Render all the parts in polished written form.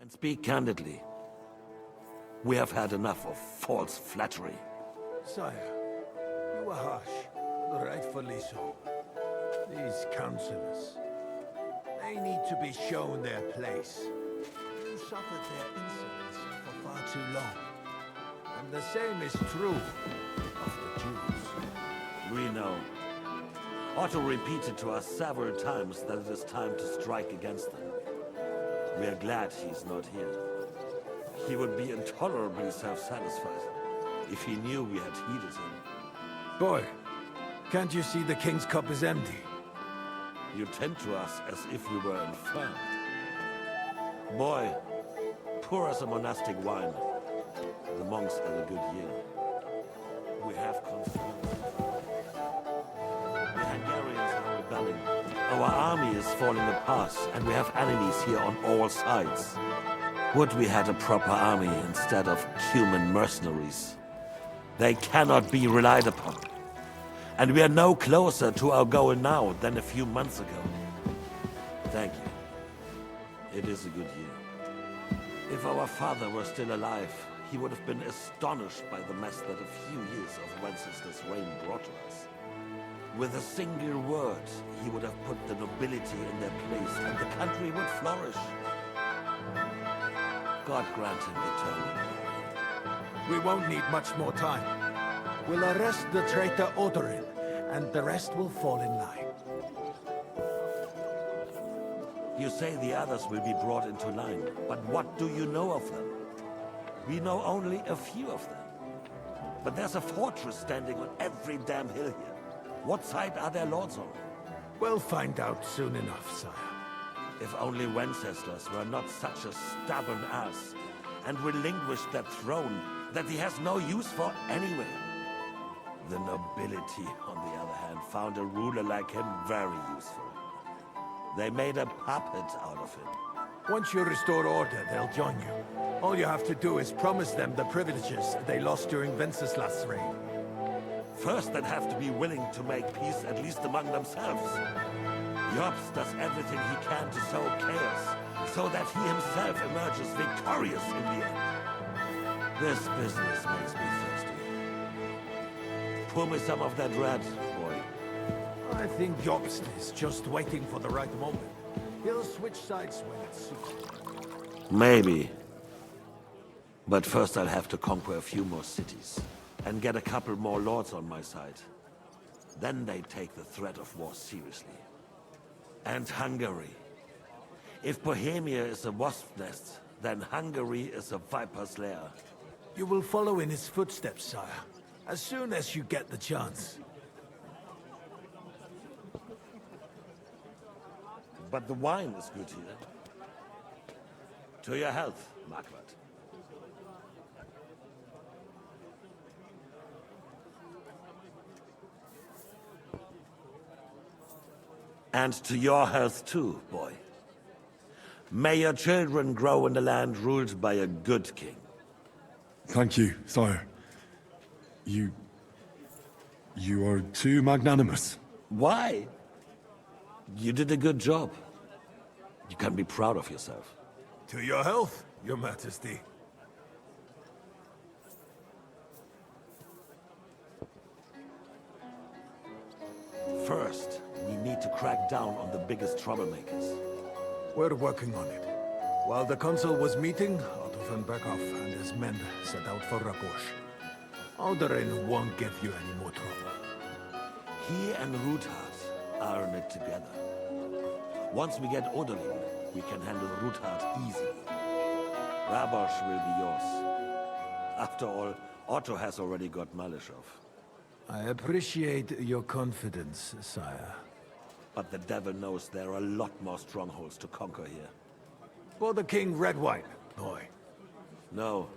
And speak candidly. We have had enough of false flattery. Sire, you are harsh, rightfully so. These counselors, they need to be shown their place. You suffered their insolence for far too long. And the same is true of the Jews. We know. Otto repeated to us several times that it is time to strike against them. We are glad he's not here. He would be intolerably self-satisfied if he knew we had heeded him. Boy, can't you see the king's cup is empty? You tend to us as if we were infirm. Boy, pour us a monastic wine. The monks had a good year. We have confirmed. The Hungarians are rebelling. Our army is falling apart, and we have enemies here on all sides. Would we had a proper army instead of human mercenaries. They cannot be relied upon. And we are no closer to our goal now than a few months ago. Thank you. It is a good year. If our father were still alive, he would have been astonished by the mess that a few years of Wenceslas' reign brought to us. With a single word, he would have put the nobility in their place, and the country would flourish. God grant him eternal glory. We won't need much more time. We'll arrest the traitor Odorin, and the rest will fall in line. You say the others will be brought into line, but what do you know of them? We know only a few of them. But there's a fortress standing on every damn hill here. What side are their lords on? We'll find out soon enough, sire. If only Wenceslas were not such a stubborn ass, and relinquished that throne that he has no use for anyway. The nobility, on the other hand, found a ruler like him very useful. They made a puppet out of him. Once you restore order, they'll join you. All you have to do is promise them the privileges they lost during Wenceslas' reign. First, they'd have to be willing to make peace, at least among themselves. Jobs does everything he can to sow chaos, so that he himself emerges victorious in the end. This business makes me thirsty. Pour me some of that red, boy. I think Jobst is just waiting for the right moment. He'll switch sides when it suits him. Maybe. But first I'll have to conquer a few more cities, and get a couple more lords on my side. Then they take the threat of war seriously. And Hungary. If Bohemia is a wasp's nest, then Hungary is a viper's lair. You will follow in his footsteps, sire, as soon as you get the chance. But the wine is good here. To your health, Marquardt. And to your health too, boy. May your children grow in a land ruled by a good king. Thank you, sire. You are too magnanimous. Why? You did a good job. You can be proud of yourself. To your health, your majesty. First, we need to crack down on the biggest troublemakers. We're working on it. While the consul was meeting, Otto von Berghoff and his men set out for Rakosh. Odorin won't give you any more trouble. He and Ruthard are in it together. Once we get Odorin, we can handle Ruthard easily. Rabosh will be yours. After all, Otto has already got Malishov. I appreciate your confidence, sire. But the devil knows there are a lot more strongholds to conquer here. For the king, red wine, boy. No,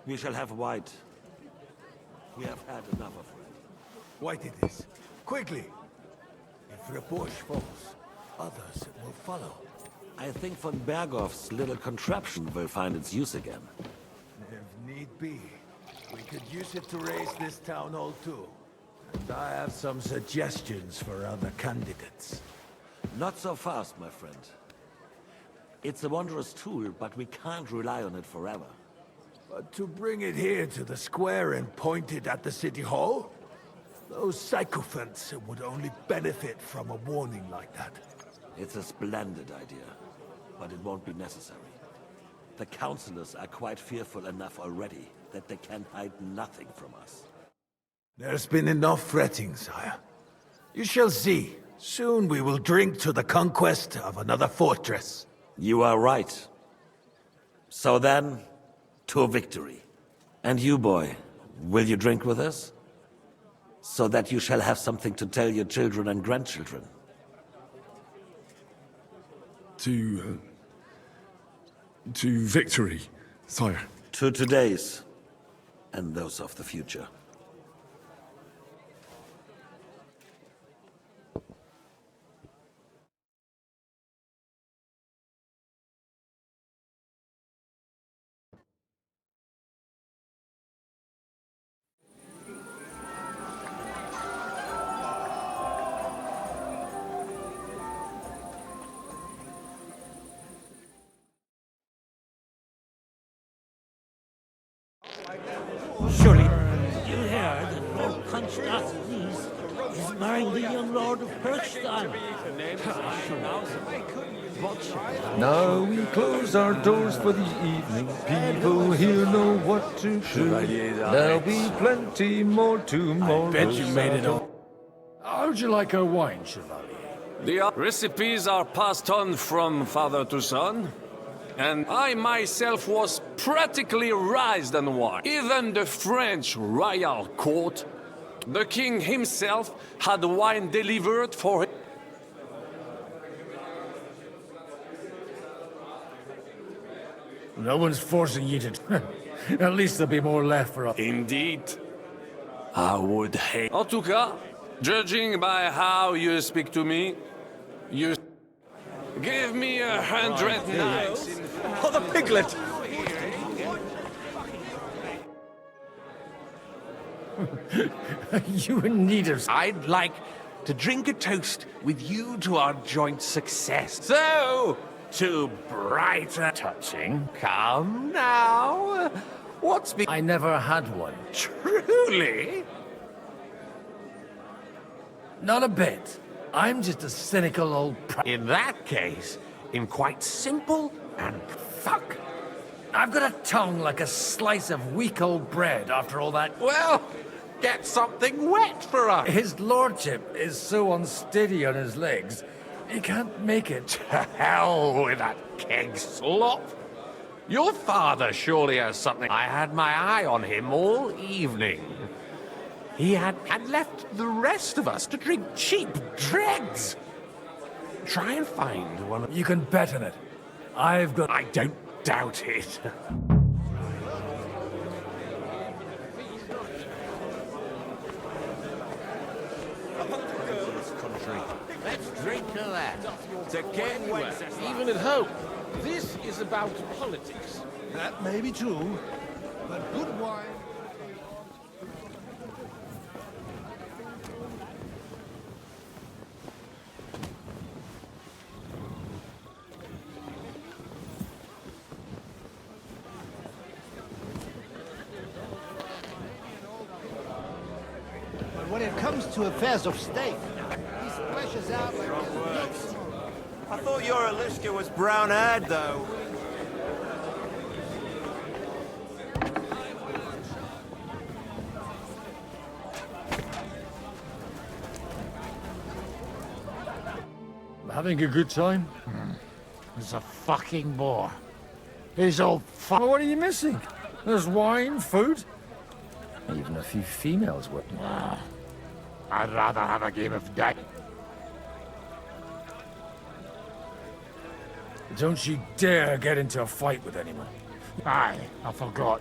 we shall have white. We have had enough of red. White it is. Quickly! If Rabosh falls, others will follow. I think von Berghoff's little contraption will find its use again. If need be, we could use it to raise this town hall too. And I have some suggestions for other candidates. Not so fast, my friend. It's a wondrous tool, but we can't rely on it forever. But to bring it here to the square and point it at the city hall? Those sycophants would only benefit from a warning like that. It's a splendid idea, but it won't be necessary. The councillors are quite fearful enough already that they can hide nothing from us. There's been enough fretting, sire. You shall see. Soon we will drink to the conquest of another fortress. You are right. So then, to victory. And you, boy, will you drink with us? So that you shall have something to tell your children and grandchildren. To victory, sire. To today's, and those of the future. Surely, you heard that Lord Constance is marrying the young Lord of Perkstein. Now we close our doors for the evening. People here know what to do. There'll be plenty more tomorrow. I bet you made it all. How'd you like our wine, Chevalier? The recipes are passed on from father to son, and I myself was practically raised on wine. Even the French royal court, the king himself had wine delivered for him. No one's forcing you to... At least there'll be more left for us. Indeed, I would hate. En tout cas, judging by how you speak to me, you give me 100 nights. Oh, the piglet! You in need of... I'd like to drink a toast with you to our joint success. So, to brighter touching. come now. What's been... I never had one. Truly? Not a bit. I'm just a cynical old In that case, in quite simple and fuck. I've got a tongue like a slice of weak old bread after all that. well, get something wet for us. His lordship is so unsteady on his legs, he can't make it. To hell with that keg slop. Your father surely has something. I had my eye on him all evening. He had left the rest of us to drink cheap dregs. Try and find one of... You can bet on it. I've got... I don't doubt it. Let's drink to that. To get wet. Even at home. This is about politics. That may be true, but good wine... But when it comes to affairs of state, he splashes out like this. I thought your Aliska was brown-haired, though. Having a good time? It's a fucking bore. These old Well, what are you missing? There's wine, food, even a few females with me. I'd rather have a game of dice. Don't you dare get into a fight with anyone. Aye, I forgot.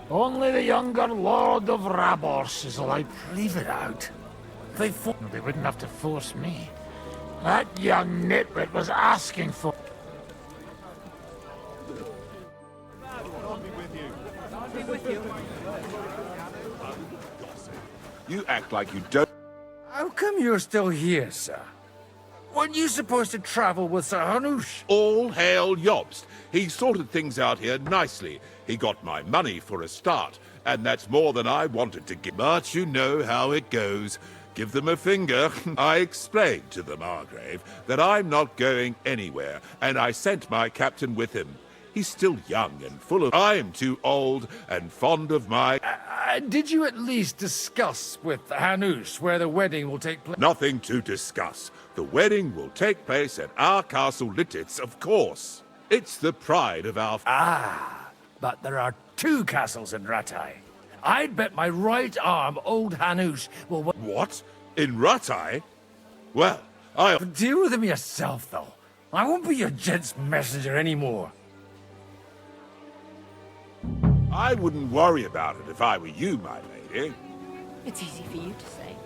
Only the younger Lord of Rabors is allowed. Leave it out. They wouldn't have to force me. That young nitwit was asking for... You act like you don't... How come you're still here, sir? We Weren't you supposed to travel with Sir Hanush? All hail Jobst. He sorted things out here nicely. He got my money for a start, and that's more than I wanted to give. But you know how it goes. Give them a finger. I explained to the Margrave that I'm not going anywhere, and I sent my captain with him. He's still young and full of... I'm too old and fond of my... Did you at least discuss with Hanush where the wedding will take place? Nothing to discuss. The wedding will take place at our castle Lititz, of course. It's the pride of our... Ah, but there are 2 castles in Rattay. I'd bet my right arm old Hanush will... What? In Rattay? Well, I'll... Deal with him yourself, though. I won't be your gent's messenger anymore. I wouldn't worry about it if I were you, my lady. It's easy for you to say.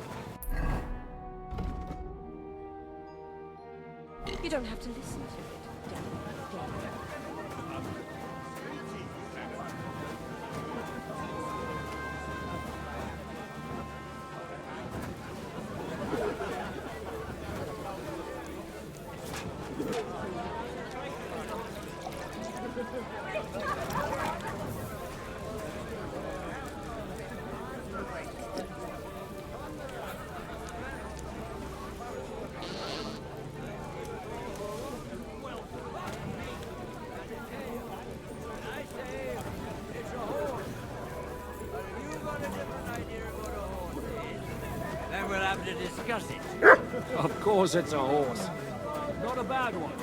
You don't have to listen to it, darling. We'll have to discuss it. Of course it's a horse. Not a bad one.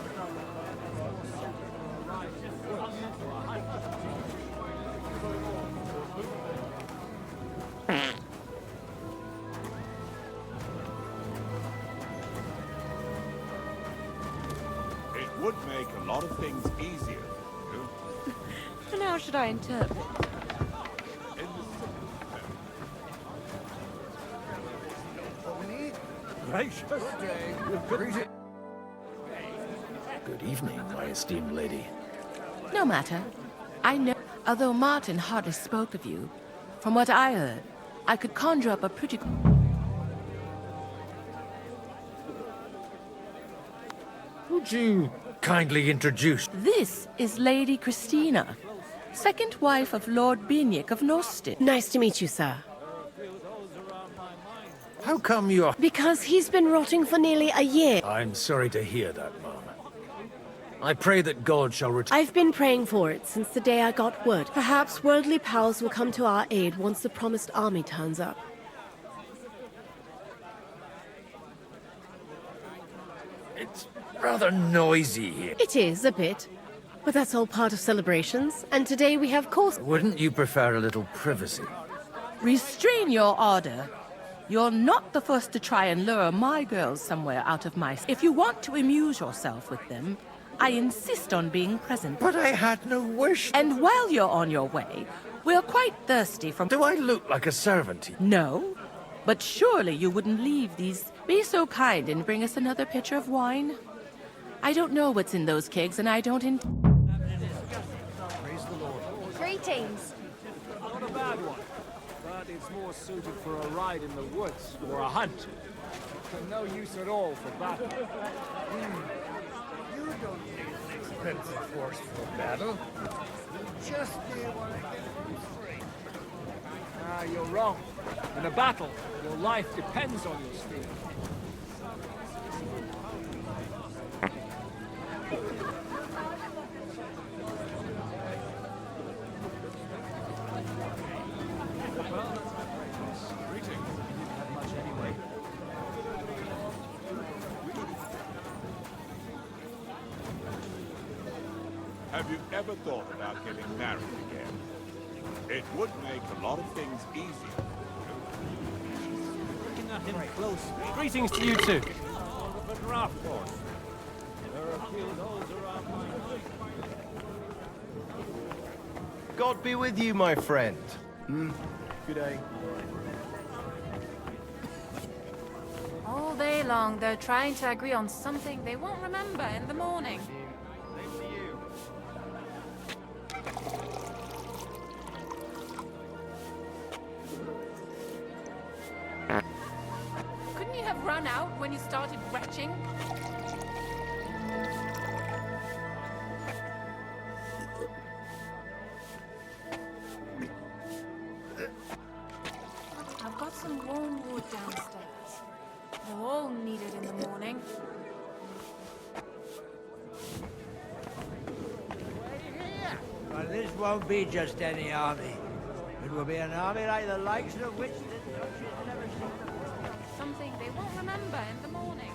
It would make a lot of things easier for you. And how should I interpret? Good evening, my esteemed lady. No matter. I know, although Martin hardly spoke of you, from what I heard, I could conjure up a pretty... Would you kindly introduce... This is Lady Christina, second wife of Lord Binic of Nostin. Nice to meet you, sir. How come you're... Because he's been rotting for nearly a year. I'm sorry to hear that, Mum. I pray that God shall return... I've been praying for it since the day I got word. Perhaps worldly powers will come to our aid once the promised army turns up. It's rather noisy here. It is, a bit. But that's all part of celebrations, and today we have course... Wouldn't you prefer a little privacy? Restrain your ardor. You're not the first to try and lure my girls somewhere out of my... If you want to amuse yourself with them, I insist on being present. But I had no wish. And while you're on your way, we're quite thirsty from... Do I look like a servant? No, but surely you wouldn't leave these... Be so kind and bring us another pitcher of wine. I don't know what's in those kegs, and I don't... Praise the Lord. Greetings. Not a bad one. But it's more suited for a ride in the woods or a hunt. And no use at all for battle. You don't need an expensive horse for a battle. You just need one to get it straight. Ah, you're wrong. In a battle, your life depends on your steed. Have you ever thought about getting married again? It would make a lot of things easier. Looking at him closely. Greetings to you too. The draft force. There are a few of those around my... God be with you, my friend. Good day. All day long, they're trying to agree on something they won't remember in the morning. Couldn't you have run out when you started retching? But this won't be just any army. It will be an army like the likes of which this country has never seen before. Something they won't remember in the morning.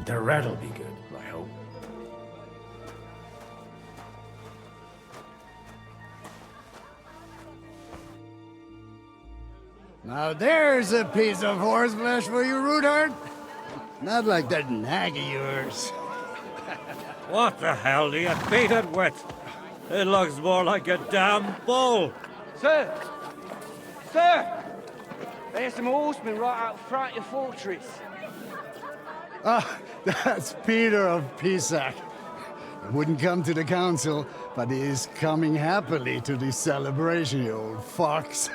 The red'll be good, I hope. Now there's a piece of horseflesh for you, Rootard. Not like that nag of yours. What the hell do you beat it with? It looks more like a damn bull. Sir! Sir! There's some horsemen right out front of your fortress. Ah, that's Peter of Pisac. He wouldn't come to the council, but he is coming happily to the celebration, you old fox.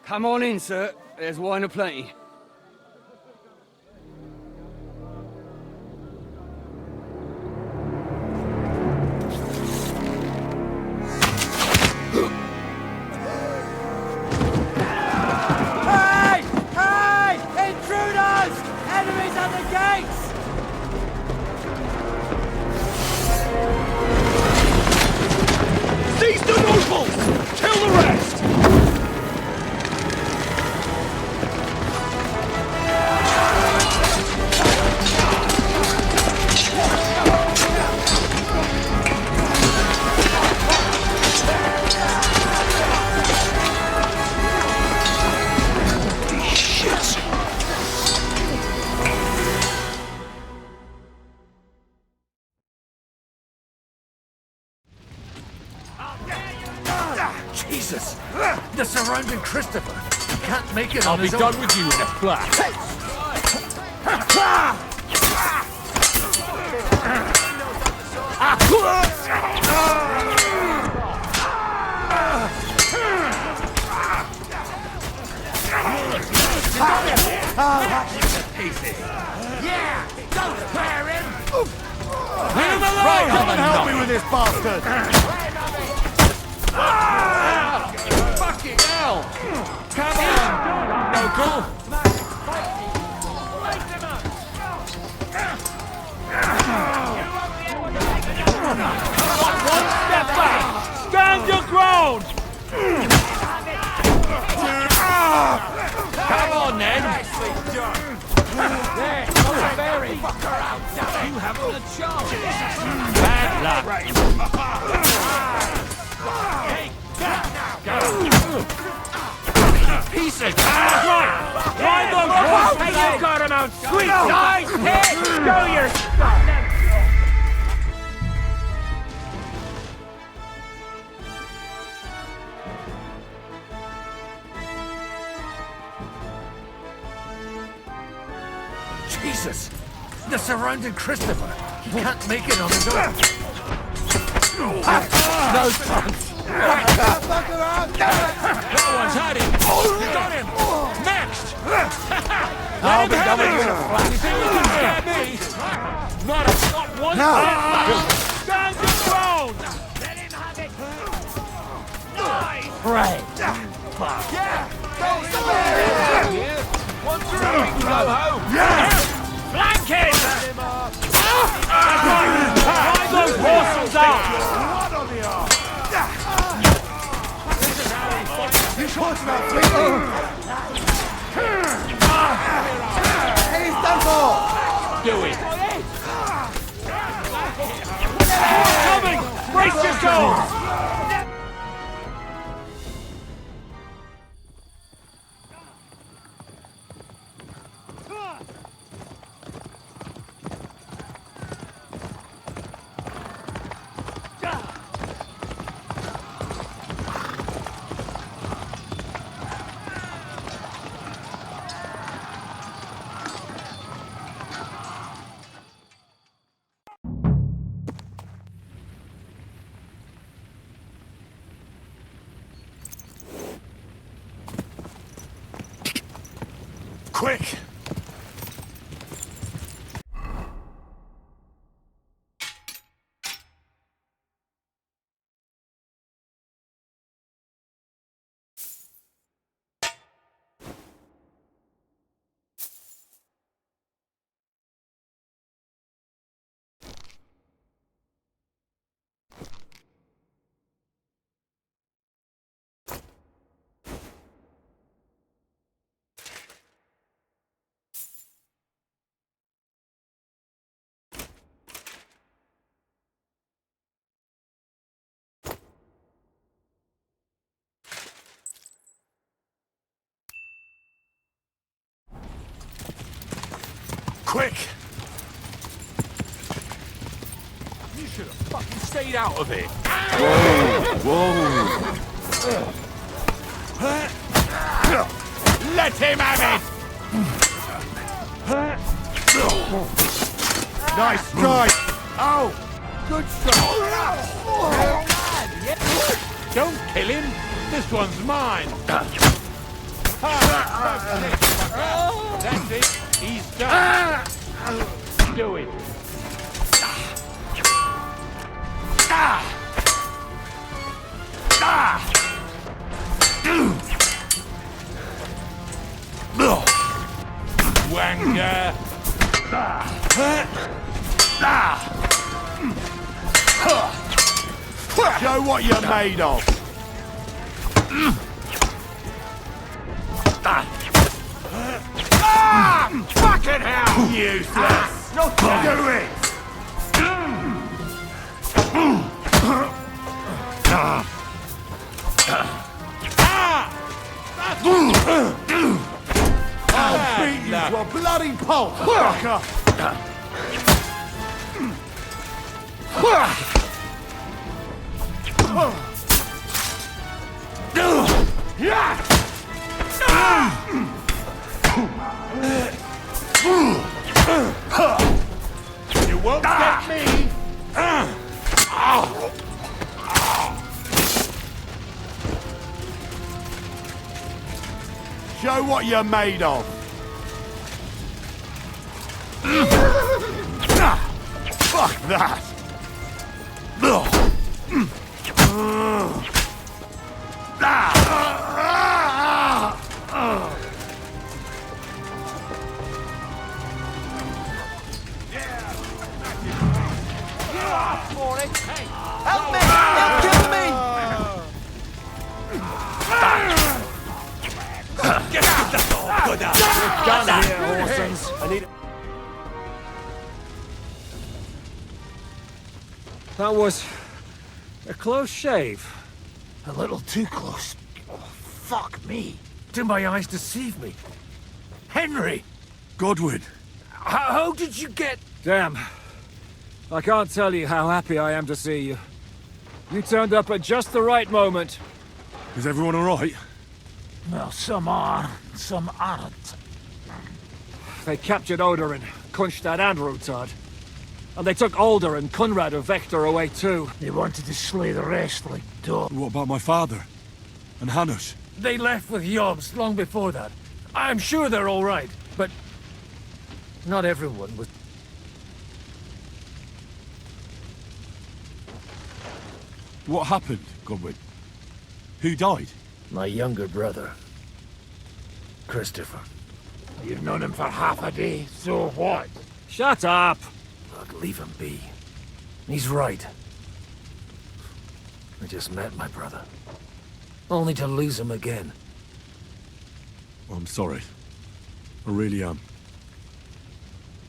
Come on in, sir. There's wine aplenty. Hey! Hey! Intruders! Enemies at the gates! Seize the nobles! Kill the rest! Jesus! They're surrounding Christopher. He can't make it I'll on be his own. done with you in a flash. Yeah! Don't spare him! Leave him alone! Come and help me with this bastard! Fucking hell! Come on, local! One step back! Stand your ground! Come on, Ned! There! Don't spare him! You haven't a chance! Bad luck! Piece of Right! Find those horses! You got him out sweet! Nice hit! Show your stuff! Jesus! They're surrounding Christopher. He can't make it on his own. No chance! That one's had him! You got him! Next! I'll be done with you in a flash. You think you can scare me? Not one No. step back! Stand your ground! Right. Yeah! Don't spare him! Once you're out, we can go home! Flank him! Find those horses out! What on the arm? You shot about He's done for! Do it! Coming! Brace yourselves! Quick! Quick! You should have fucking stayed out of it. Whoa! Let him have it! Nice strike! Oh! Good shot! Don't kill him. This one's mine. That's it. He's done. Do it. Wanger. Show what you're made of. Fucking hell! Useless. Do it. I'll beat you to a bloody pulp, fucker. You won't get me! Show what you're made of. Fuck that. Help me! They'll kill me! Get the dog, good out! We're done here, Orsons. I need... That was a close shave. A little too close. Oh, fuck me. Do my eyes deceive me? Henry! Godwin! How did you get... Damn. I can't tell you how happy I am to see you. You turned up at just the right moment. Is everyone alright? Well, some are, some aren't. They captured Oder and Kunstad and Rutard. And they took Alder and Conrad of Vector away too. They wanted to slay the rest like dogs. What about my father? And Hanush? They left with Jobst long before that. I'm sure they're all right, but... not everyone was... What happened, Godwin? Who died? My younger brother. Christopher. You've known him for half a day, so what? Shut up! Look, leave him be. He's right. I just met my brother. Only to lose him again. I'm sorry. I really am.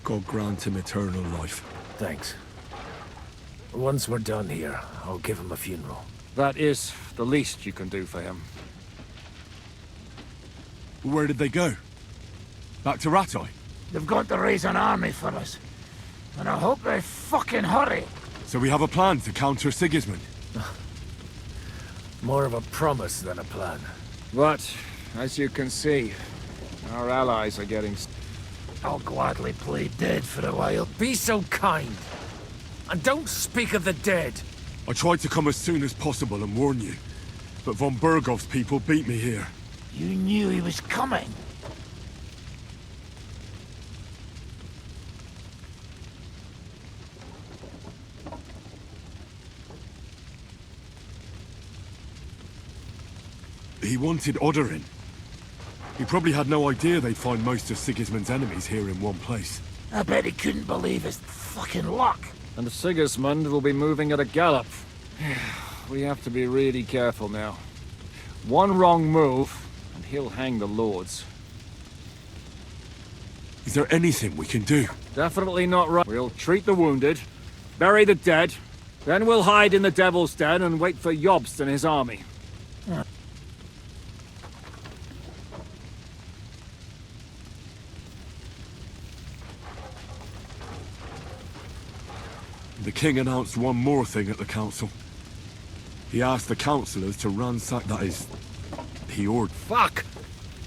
God grant him eternal life. Thanks. Once we're done here, I'll give him a funeral. That is the least you can do for him. Where did they go? Back to Rattay? They've got to raise an army for us. And I hope they fucking hurry. So we have a plan to counter Sigismund? More of a promise than a plan. But, as you can see, our allies are getting... I'll gladly play dead for a while. Be so kind. And don't speak of the dead. I tried to come as soon as possible and warn you, but von Bergov's people beat me here. You knew he was coming. He wanted Odorin. He probably had no idea they'd find most of Sigismund's enemies here in one place. I bet he couldn't believe his fucking luck. And Sigismund will be moving at a gallop. We have to be really careful now. One wrong move, and he'll hang the lords. Is there anything we can do? Definitely not right. We'll treat the wounded, bury the dead, then we'll hide in the Devil's Den and wait for Jobst and his army. The king announced one more thing at the council. He asked the councillors to ransack, that is, he ordered. Fuck!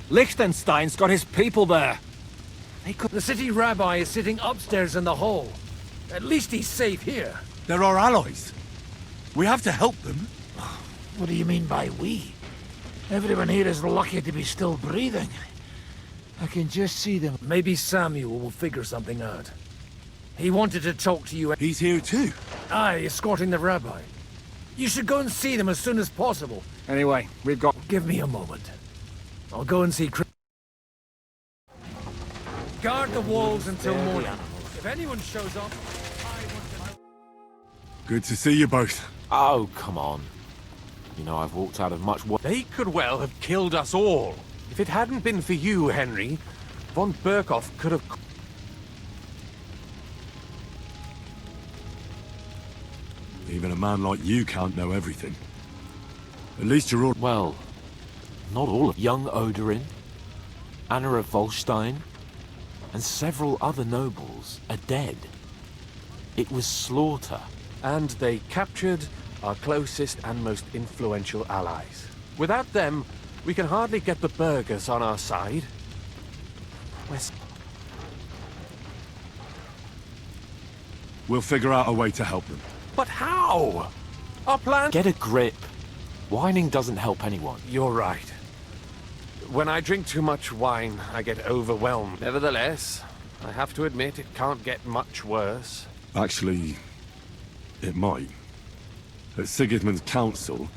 Liechtenstein's got his people there. The city rabbi is sitting upstairs in the hall. At least he's safe here. They're our allies. We have to help them. What do you mean by we? Everyone here is lucky to be still breathing. I can just see them. Maybe Samuel will figure something out. He wanted to talk to you. He's here too. Aye, escorting the rabbi. You should go and see them as soon as possible. Anyway, we've got... Give me a moment. I'll go and see Guard the walls until morning. If anyone shows up, I want to... Good to see you both. Oh, come on. You know, I've walked out of much work. They could well have killed us all. If it hadn't been for you, Henry, von Berkhoff could have... Even a man like you can't know everything. At least you're all... Well, not all of young Odorin, Anna of Volstein, and several other nobles are dead. It was slaughter. And they captured our closest and most influential allies. Without them, we can hardly get the burghers on our side. We'll figure out a way to help them. But how? Our plan... Get a grip. Whining doesn't help anyone. You're right. When I drink too much wine, I get overwhelmed. Nevertheless, I have to admit it can't get much worse. Actually, it might. At Sigismund's council,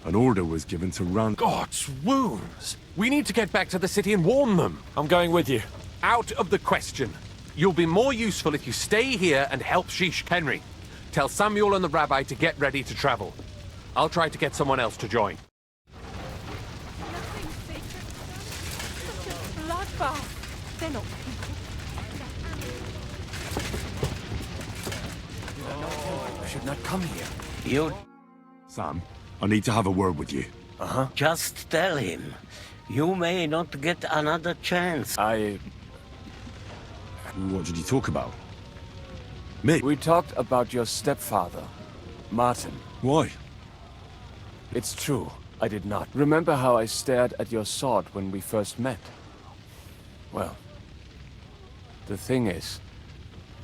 an order was given to run... God's wounds! We need to get back to the city and warn them. I'm going with you. Out of the question. You'll be more useful if you stay here and help Sheesh Henry. Tell Samuel and the rabbi to get ready to travel. I'll try to get someone else to join. Bloodbath. They're not people. I should not come here. You... Sam, I need to have a word with you. Uh-huh. Just tell him. You may not get another chance. What did you talk about? Me? We talked about your stepfather, Martin. Why? It's true, I did not. Remember how I stared at your sword when we first met? Well, the thing is...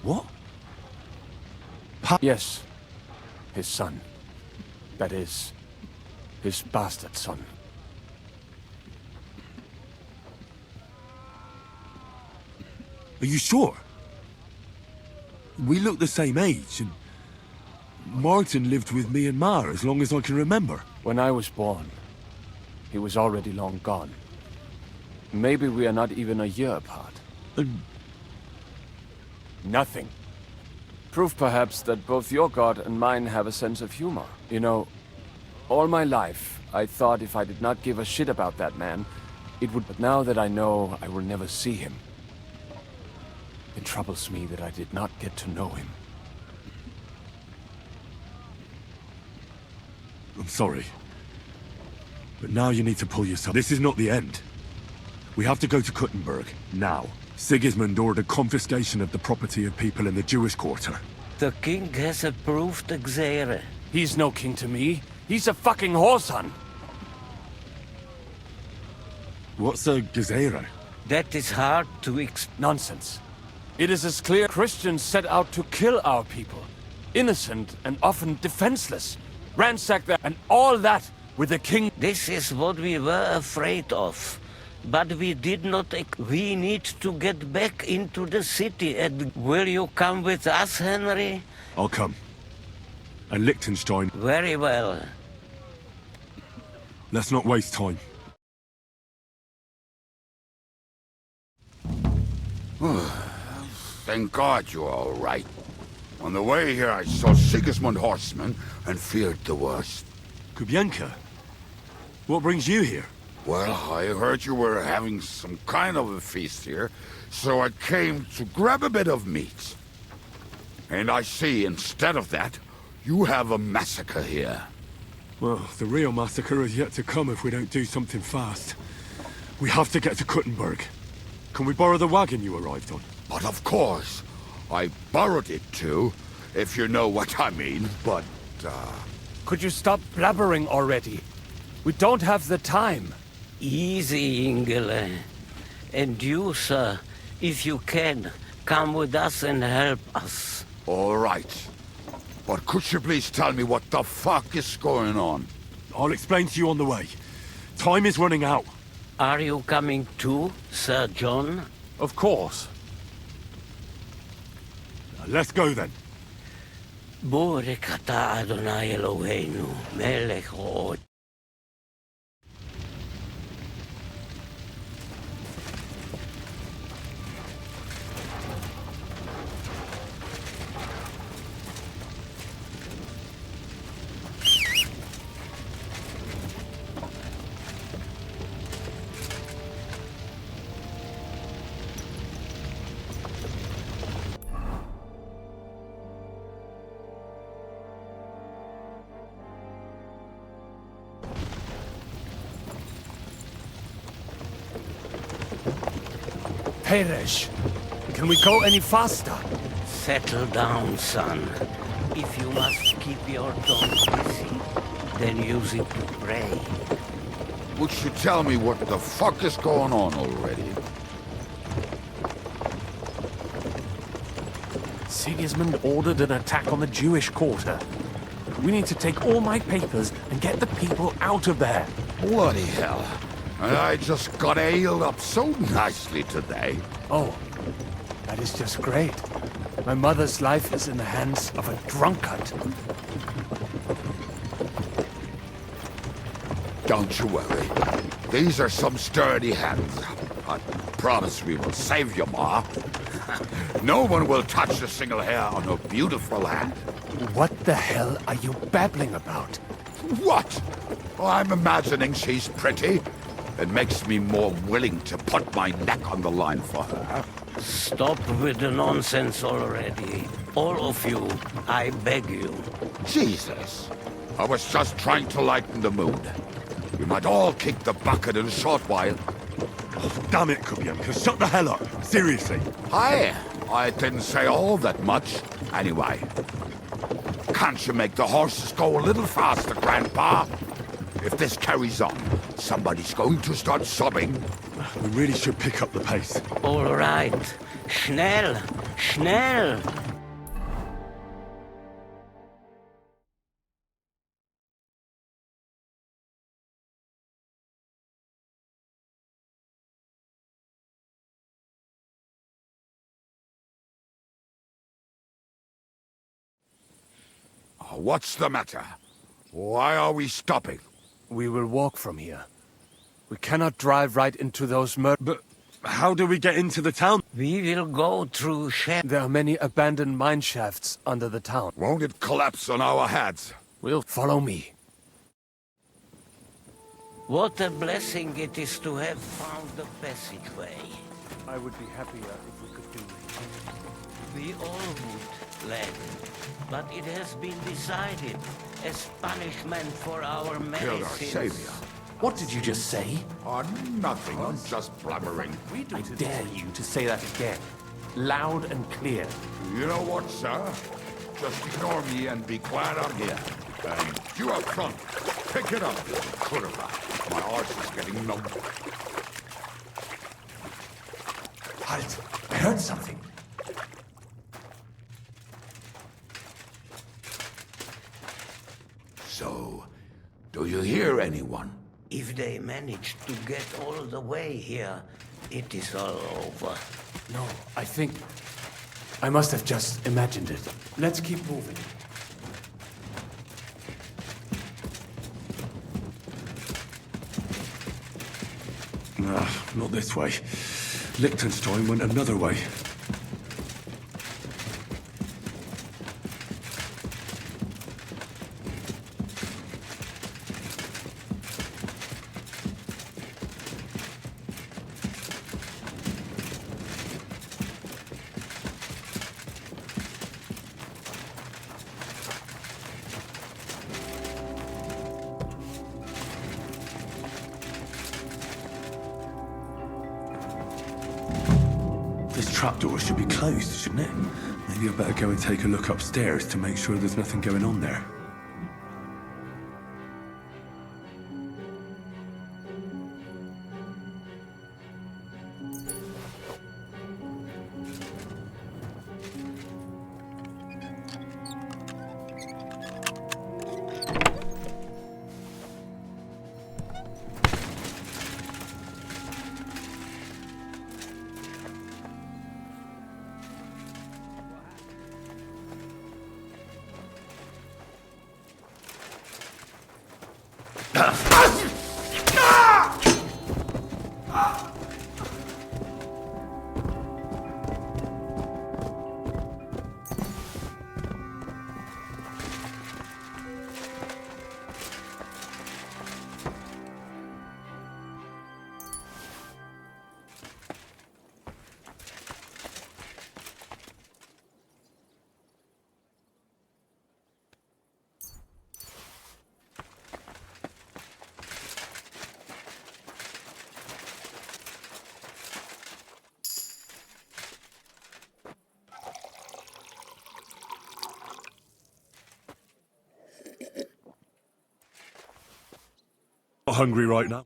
What? Yes, his son. That is, his bastard son. Are you sure? We look the same age, and Martin lived with me and Ma as long as I can remember. When I was born, he was already long gone. Maybe we are not even a year apart. Nothing. Proof perhaps that both your god and mine have a sense of humor. You know, all my life, I thought if I did not give a shit about that man, it would... But now that I know I will never see him, it troubles me that I did not get to know him. I'm sorry. But now you need to pull yourself. This is not the end. We have to go to Kuttenberg, now. Sigismund ordered confiscation of the property of people in the Jewish quarter. The king has approved Xere. He's no king to me. He's a fucking whoreson. What's a Gezerah? That is hard to Nonsense. It is as clear Christians set out to kill our people. Innocent and often defenseless. Ransack them, and all that with the king. This is what we were afraid of. But we did not... We need to get back into the city. And will you come with us, Henry? I'll come. And Liechtenstein. Very well. Let's not waste time. Thank God you're all right. On the way here, I saw Sigismund horsemen and feared the worst. Kubienka? What brings you here? Well, I heard you were having some kind of a feast here, so I came to grab a bit of meat. And I see, instead of that, you have a massacre here. Well, the real massacre is yet to come if we don't do something fast. We have to get to Kuttenberg. Can we borrow the wagon you arrived on? But of course. I borrowed it too, if you know what I mean, but, Could you stop blabbering already? We don't have the time. Easy, Ingele. And you, sir, if you can, come with us and help us. All right. But could you please tell me what the fuck is going on? I'll explain to you on the way. Time is running out. Are you coming too, Sir John? Of course. Let's go then. Borekata Adonai Eloheinu, melech haod. Peresh, can we go any faster? Settle down, son. If you must keep your tongue busy, then use it to pray. Would you tell me what the fuck is going on already? Sigismund ordered an attack on the Jewish quarter. We need to take all my papers and get the people out of there. Bloody hell. And I just got ailed up so nicely today. Oh, that is just great. My mother's life is in the hands of a drunkard. Don't you worry. These are some sturdy hands. I promise we will save you, Ma. No one will touch a single hair on her beautiful hand. What the hell are you babbling about? What? I'm imagining she's pretty. It makes me more willing to put my neck on the line for her. Stop with the nonsense already. All of you, I beg you. Jesus. I was just trying to lighten the mood. We might all kick the bucket in a short while. Oh, damn it, Kubienka, shut the hell up. Seriously. I didn't say all that much. Anyway. Can't you make the horses go a little faster, Grandpa? If this carries on, somebody's going to start sobbing. We really should pick up the pace. All right. Schnell! Schnell! What's the matter? Why are we stopping? We will walk from here. We cannot drive right into those But how do we get into the town? We will go through There are many abandoned mine shafts under the town. Won't it collapse on our heads? Will follow me. What a blessing it is to have found the passageway. I would be happier if we could do it. We all would, lad. But it has been decided as punishment for our many Killed our sins. savior. What did you just say? Nothing. I'm just blabbering. I dare you to say that again. Loud and clear. You know what, sir? Just ignore me and be glad I'm here. And you up front, pick it up. My arse is getting numb. Halt! I heard something. So, do you hear anyone? If they manage to get all the way here, it is all over. No, I think... I must have just imagined it. Let's keep moving. Nah, not this way. Liechtenstein went another way. Trapdoor should be closed, shouldn't it? Maybe I better go and take a look upstairs to make sure there's nothing going on there. Hungry right now.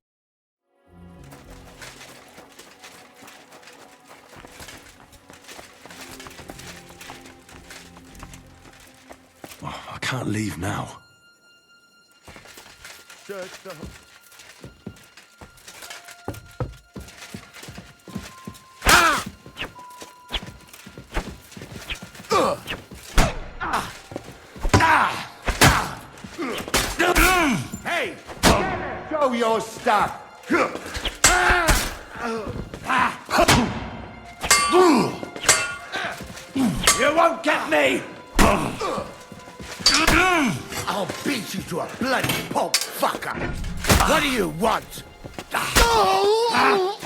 Oh, I can't leave now. Hey! Show your stuff! You won't get me! I'll beat you to a bloody pulp fucker! What do you want? Oh!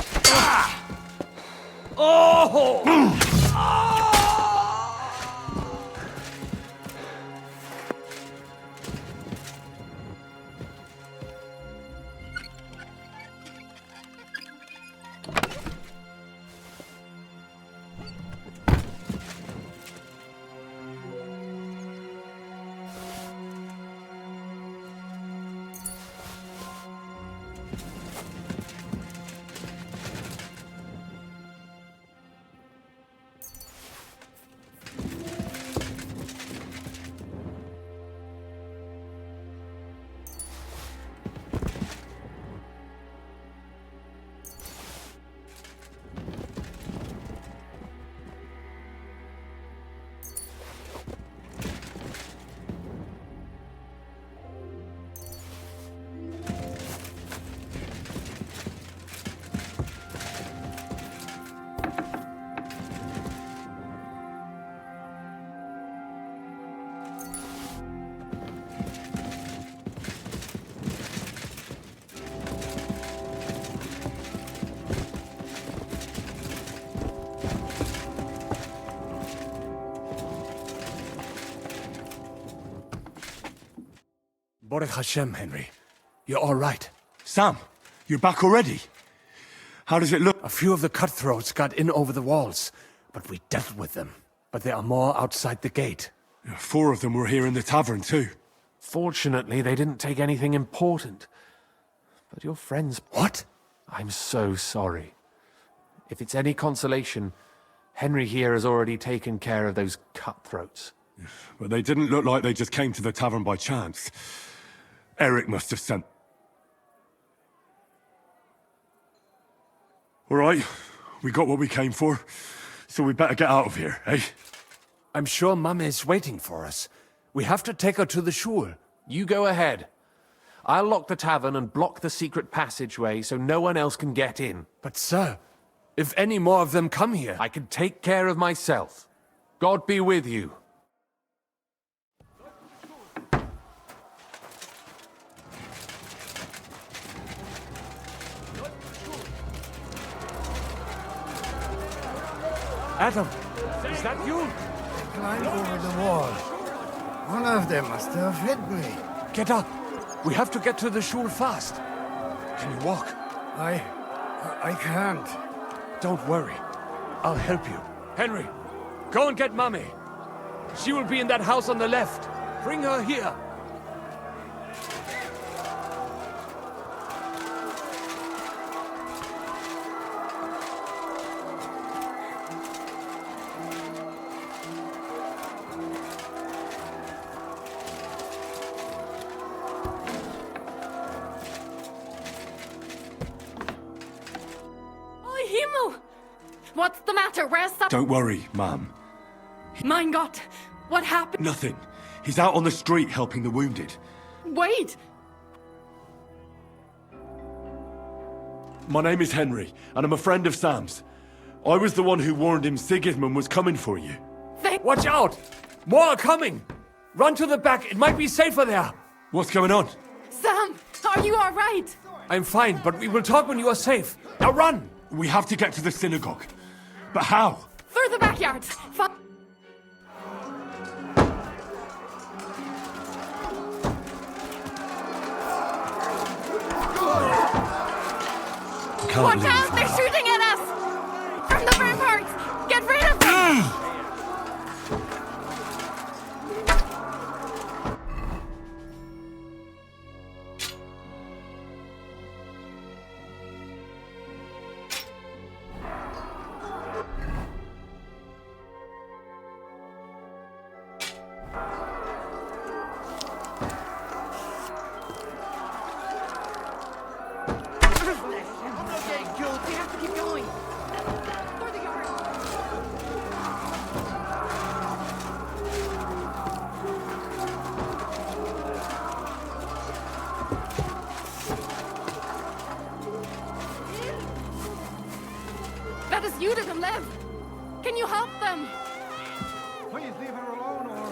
Baruch Hashem, Henry. You're all right. Sam, you're back already? How does it look? A few of the cutthroats got in over the walls, but we dealt with them. But there are more outside the gate. 4 of them were here in the tavern, too. Fortunately, they didn't take anything important. But your friends... What? I'm so sorry. If it's any consolation, Henry here has already taken care of those cutthroats. But they didn't look like they just came to the tavern by chance. Eric must have sent... All right, we got what we came for, so we better get out of here, eh? I'm sure Mum is waiting for us. We have to take her to the shul. You go ahead. I'll lock the tavern and block the secret passageway so no one else can get in. But sir, if any more of them come here... I can take care of myself. God be with you. Adam, is that you? They climbed over the wall. One of them must have hit me. Get up. We have to get to the shul fast. Can you walk? I can't. Don't worry. I'll help you. Henry, go and get Mummy. She will be in that house on the left. Bring her here. What's the matter? Where's Sam? Don't worry, Ma'am. Mein Gott! What happened? Nothing. He's out on the street helping the wounded. Wait! My name is Henry, and I'm a friend of Sam's. I was the one who warned him Sigismund was coming for you. Watch out! More are coming! Run to the back, it might be safer there! What's going on? Sam, are you alright? I'm fine, but we will talk when you are safe. Now run! We have to get to the synagogue. But how? Through the backyard! Watch out! They're shooting at us! From the ramparts! Get rid of them! That is you to live. Can you help them? Please leave her alone, or...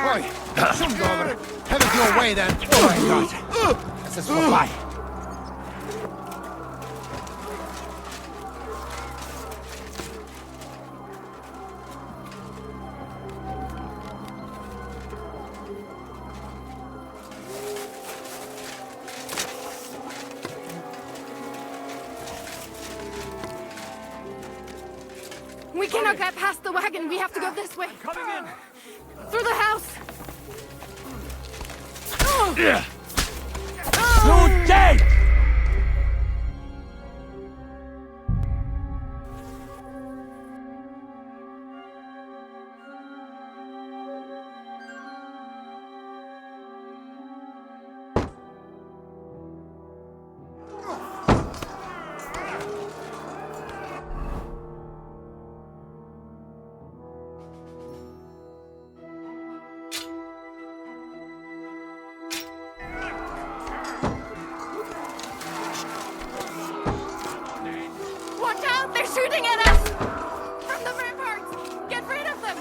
Oi, Sundogger, have it your way then. Oh my God. Das ist vorbei. We cannot get past the wagon. We have to go this way. Coming in. Through the house. Today! Watch out! They're shooting at us! From the ramparts! Get rid of them!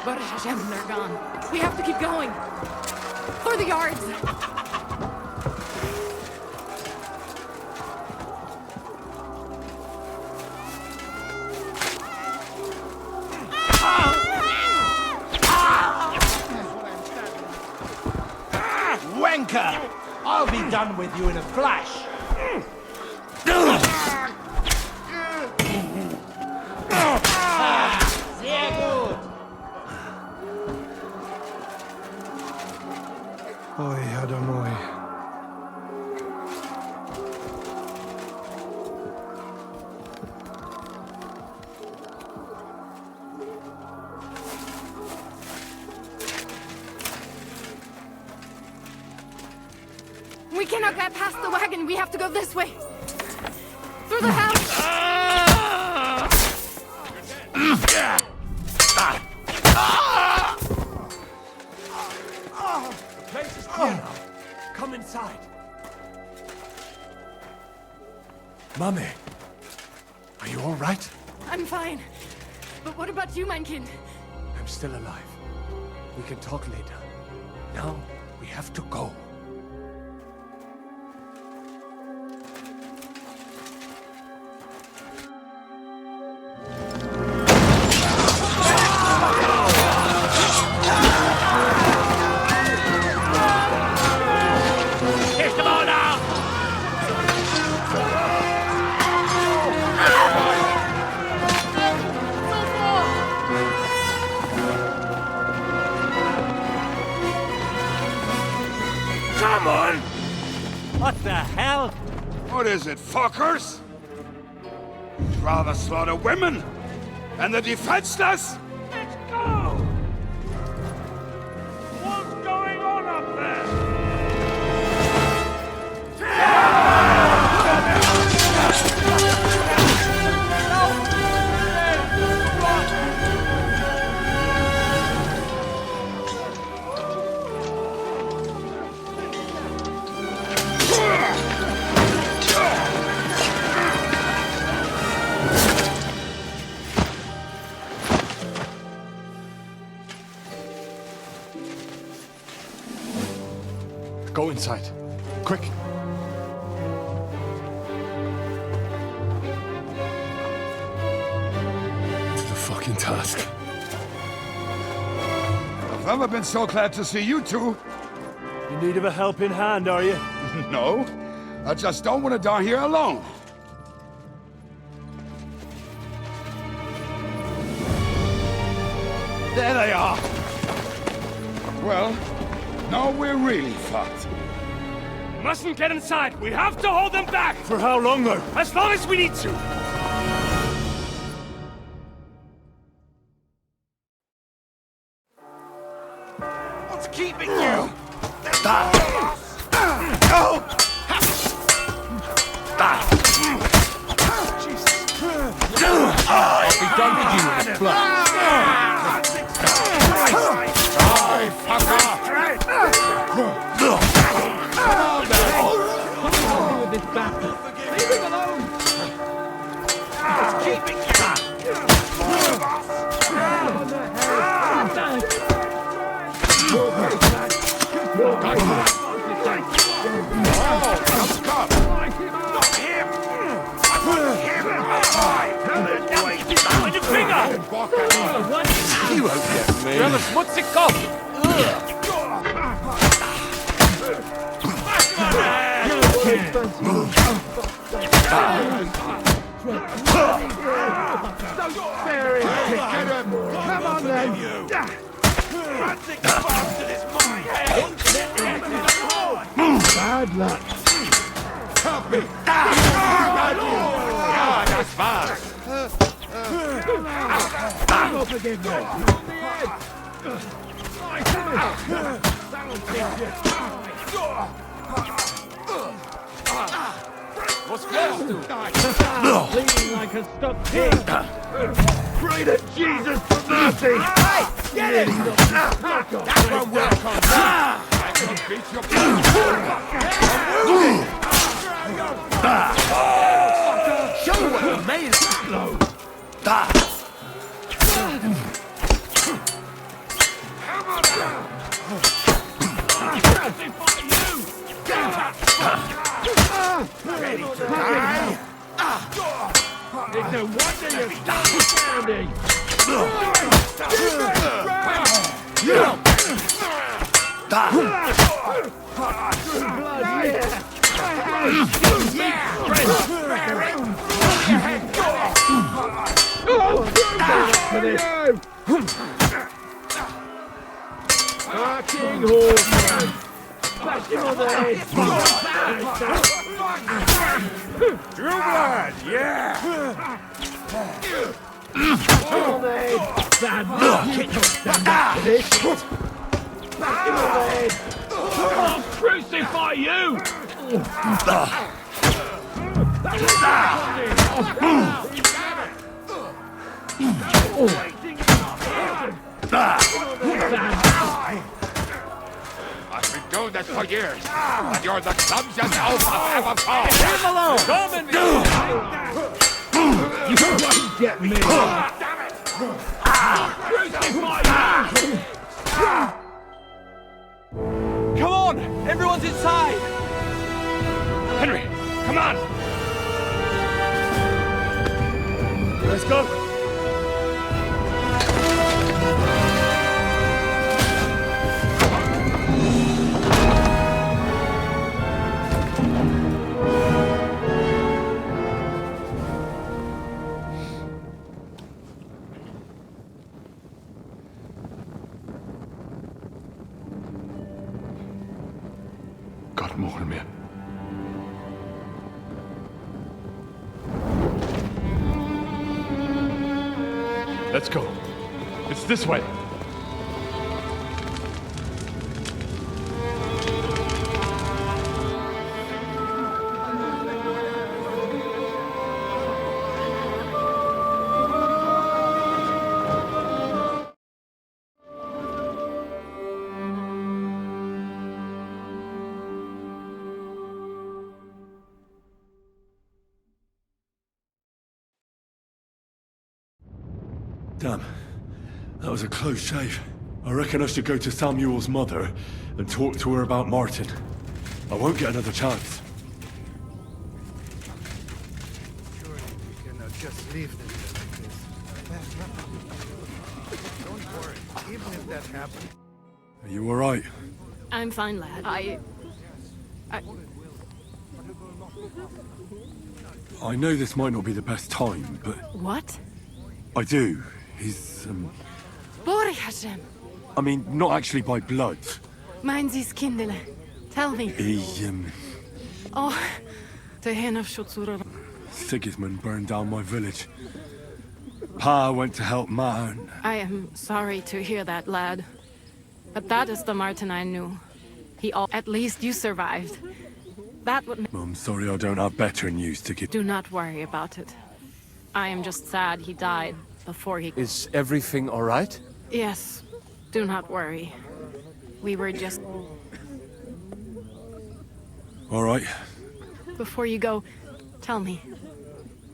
But Hashem, they're gone. We have to keep going. Through the yards. Wanker! I'll be done with you in a flash. Sehr gut. Oi, Adonai. We cannot get past the wagon. We have to go this way. Through the house. The place is clear now. Come inside. Mummy, are you all right? I'm fine. But what about you, mein Kind? I'm still alive. We can talk later. Now, we have to go. Come on! What the hell? What is it, fuckers? You'd rather slaughter women and the defenseless? Let's go! What's going on up there? Go inside. Quick. The fucking task. I've never been so glad to see you two. In need of a helping hand, are you? No, I just don't want to die here alone. There they are. Well, now we're really fucked. Mustn't get inside. We have to hold them back. For how long, though? As long as we need to. What's keeping you? I'll be done with you with this blood. Leave him alone! It's keeping You won't get me. You're the schmutzig Kopf! Come on then! Bad luck. Help me! Ja, das war's. Oh, forgive me. Was glaubst du? Bleeding like a stuck pig. Pray to Jesus for mercy. Hey, get it! That won't work on me. I can beat your Show what you're made of. Ready to die? It's no wonder you're standing. King horseman! Bash him on the head! True blood, yeah! On the head! Bad luck! Get your stand up for this! Bash him on the head! I'll crucify you! I've been doing this for years, and you're the clumsiest elf I've ever found. Leave him alone! Come and You won't get me! Damn it! Come on! Everyone's inside! Henry, come on! Let's go! Gott mohol mir. Let's go. It's this way. Damn. That was a close shave. I reckon I should go to Samuel's mother and talk to her about Martin. I won't get another chance. Surely we cannot just leave them like this. Don't worry, even if that happens. Are you alright? I'm fine, lad. I know this might not be the best time, but What? I do. He's, Bore Hashem. I mean, not actually by blood. Meinen Sie's Kindele. Tell me. He, Oh, the hen of Schutzura. Sigismund burned down my village. Pa went to help Ma. I am sorry to hear that, lad. But that is the Martin I knew. At least you survived. That would... I'm sorry I don't have better news to give. Do not worry about it. I am just sad he died before he... Is everything all right? Yes. Do not worry. We were just... All right. Before you go, tell me.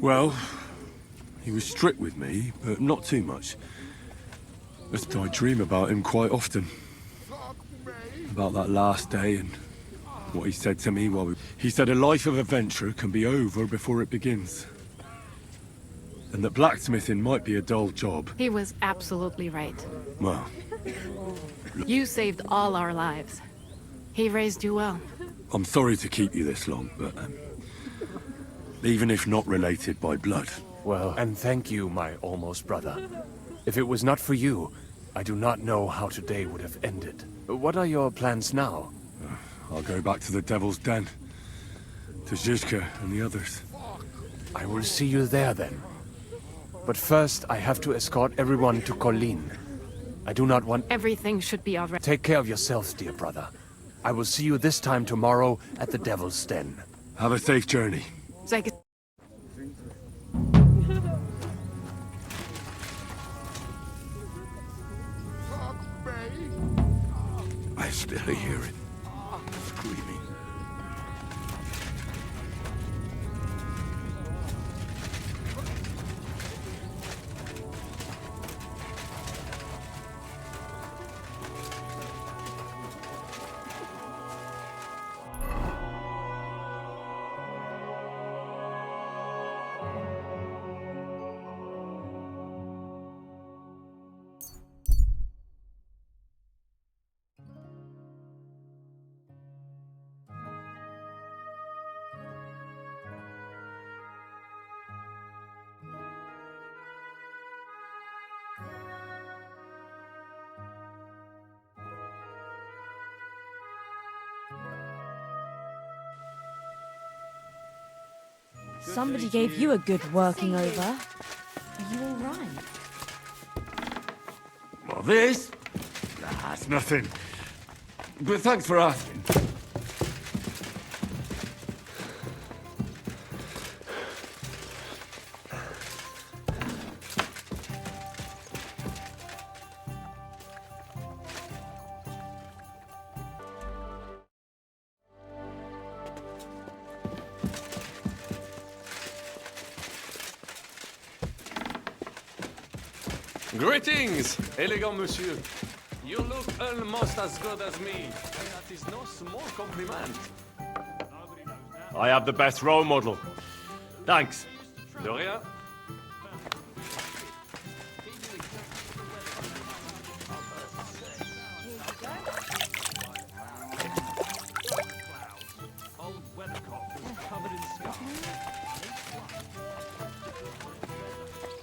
Well, he was strict with me, but not too much. Just I dream about him quite often. About that last day and what he said to me while we... He said a life of adventure can be over before it begins. And that blacksmithing might be a dull job. He was absolutely right. Well... You saved all our lives. He raised you well. I'm sorry to keep you this long, but... even if not related by blood. Well, and thank you, my almost brother. If it was not for you, I do not know how today would have ended. What are your plans now? I'll go back to the Devil's Den. To Zizka and the others. I will see you there then. But first, I have to escort everyone to Colleen. I do not want... Everything should be alright. Take care of yourself, dear brother. I will see you this time tomorrow at the Devil's Den. Have a safe journey. I still hear it. Screaming. Somebody gave you a good working over. Are you all right? Well, this? That's nothing. But thanks for asking. Greetings, elegant monsieur. You look almost as good as me, and that is no small compliment. I have the best role model. Thanks. De rien.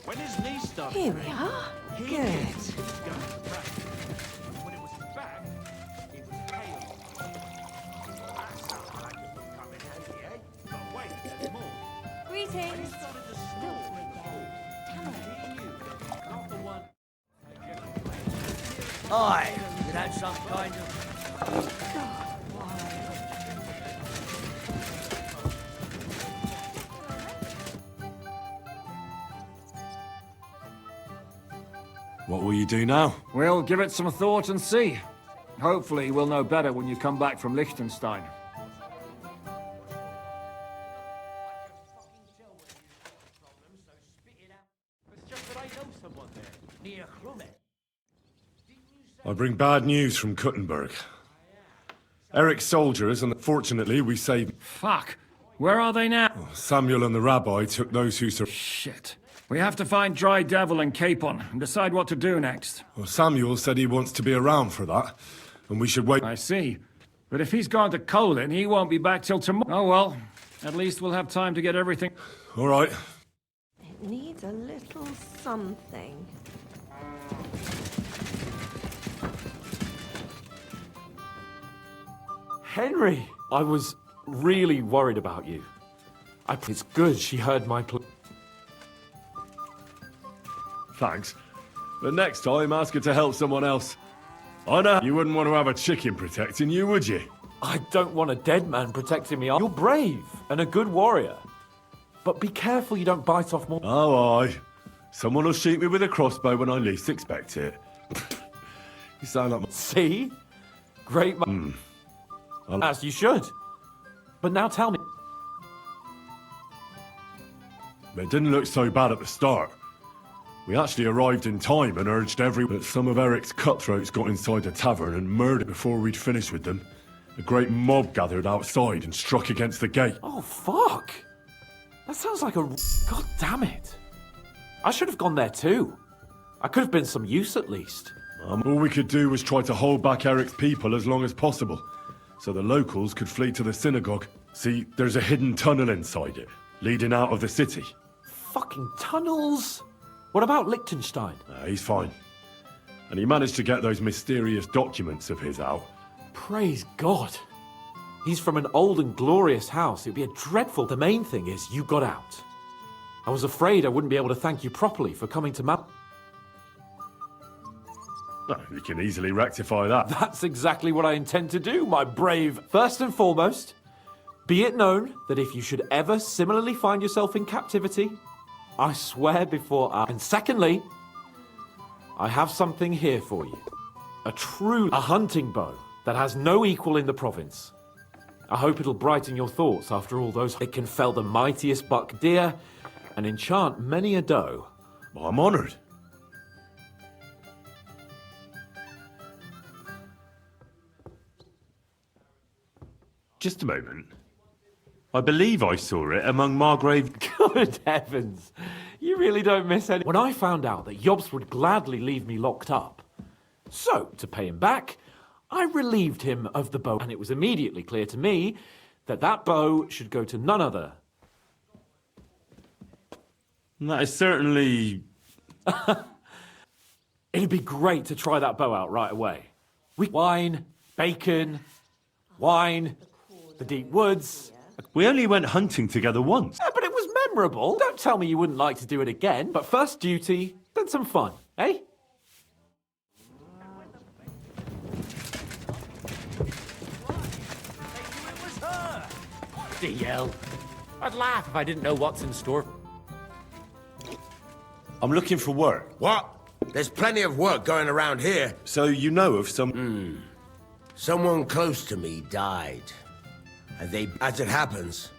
When his knee stopped. Here we are. Good. Greetings. Aye, you had some kind of... What will you do now? We'll give it some thought and see. Hopefully we'll know better when you come back from Liechtenstein. I bring bad news from Kuttenberg. Eric's soldiers, and fortunately we saved... Fuck! Where are they now? Samuel and the rabbi took those who survived. Shit. We have to find Dry Devil and Capon and decide what to do next. Well, Samuel said he wants to be around for that, and we should wait... I see. But if he's gone to Colin, he won't be back till tomorrow. Oh well. At least we'll have time to get everything... All right. It needs a little something. Henry! I was really worried about you. It's good she heard my plea. Thanks. But next time, ask her to help someone else. I know you wouldn't want to have a chicken protecting you, would you? I don't want a dead man protecting me. You're brave and a good warrior. But be careful you don't bite off more. Oh, aye. Someone will shoot me with a crossbow when I least expect it. You sound like... See? Great As you should. But now tell me... It didn't look so bad at the start. We actually arrived in time and urged everyone, but some of Eric's cutthroats got inside the tavern and murdered before we'd finished with them. A great mob gathered outside and struck against the gate. Oh, fuck! That sounds like a... God damn it. I should have gone there too. I could have been some use at least. All we could do was try to hold back Eric's people as long as possible, so the locals could flee to the synagogue. See, there's a hidden tunnel inside it, leading out of the city. Fucking tunnels! What about Liechtenstein? He's fine. And he managed to get those mysterious documents of his out. Praise God. He's from an old and glorious house. It'd be a dreadful... The main thing is you got out. I was afraid I wouldn't be able to thank you properly for coming to Mount... We can easily rectify that. That's exactly what I intend to do, my brave. First and foremost, be it known that if you should ever similarly find yourself in captivity, I swear before I... And secondly, I have something here for you. A hunting bow that has no equal in the province. I hope it'll brighten your thoughts after all those... It can fell the mightiest buck deer and enchant many a doe. Well, I'm honoured. Just a moment. I believe I saw it among Margrave... Good heavens. You really don't miss any... When I found out that Jobs would gladly leave me locked up, so, to pay him back, I relieved him of the bow, and it was immediately clear to me that that bow should go to none other. That is certainly... It'd be great to try that bow out right away. Wine, bacon, wine, the deep woods... We only went hunting together once. Yeah, but it was memorable. Don't tell me you wouldn't like to do it again. But first duty, then some fun, eh? DL. I'd laugh if I didn't know what's in store. I'm looking for work. What? There's plenty of work going around here. So you know of some... Someone close to me died. And they... As it happens...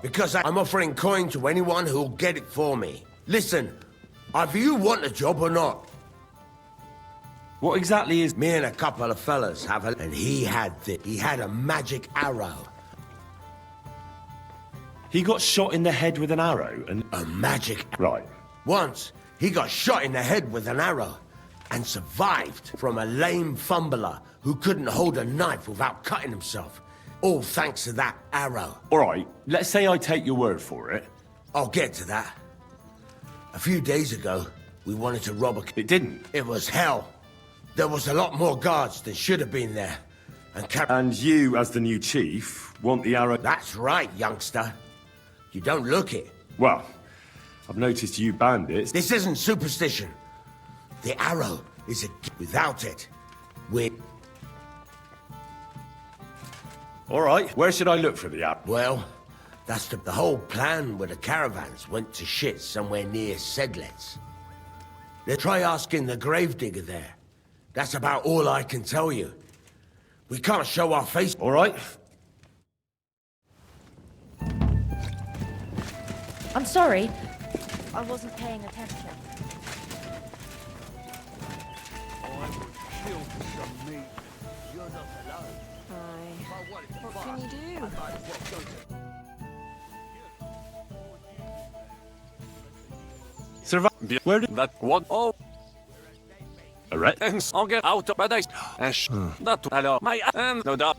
Because I'm offering coin to anyone who'll get it for me. Listen, either you want a job or not. What exactly is... Me and a couple of fellas have a... And he had a magic arrow. He got shot in the head with an arrow and... A magic... Right. Once, he got shot in the head with an arrow and survived from a lame fumbler who couldn't hold a knife without cutting himself. All thanks to that arrow. All right, let's say I take your word for it. I'll get to that. A few days ago, we wanted to rob a... It didn't. It was hell. There was a lot more guards than should have been there. And you, as the new chief, want the arrow... That's right, youngster. You don't look it. Well, I've noticed you bandits... This isn't superstition. The arrow is a... Without it, we're... All right, where should I look for the arrow? Well, that's the whole plan with the caravans went to shit somewhere near Sedlets. They try asking the gravedigger there. That's about all I can tell you. We can't show our face. All right. I'm sorry. I wasn't paying attention. What can you do? Survive. Where did that one? Oh. Alright. And I'll get out of bed. That alors my and no doubt.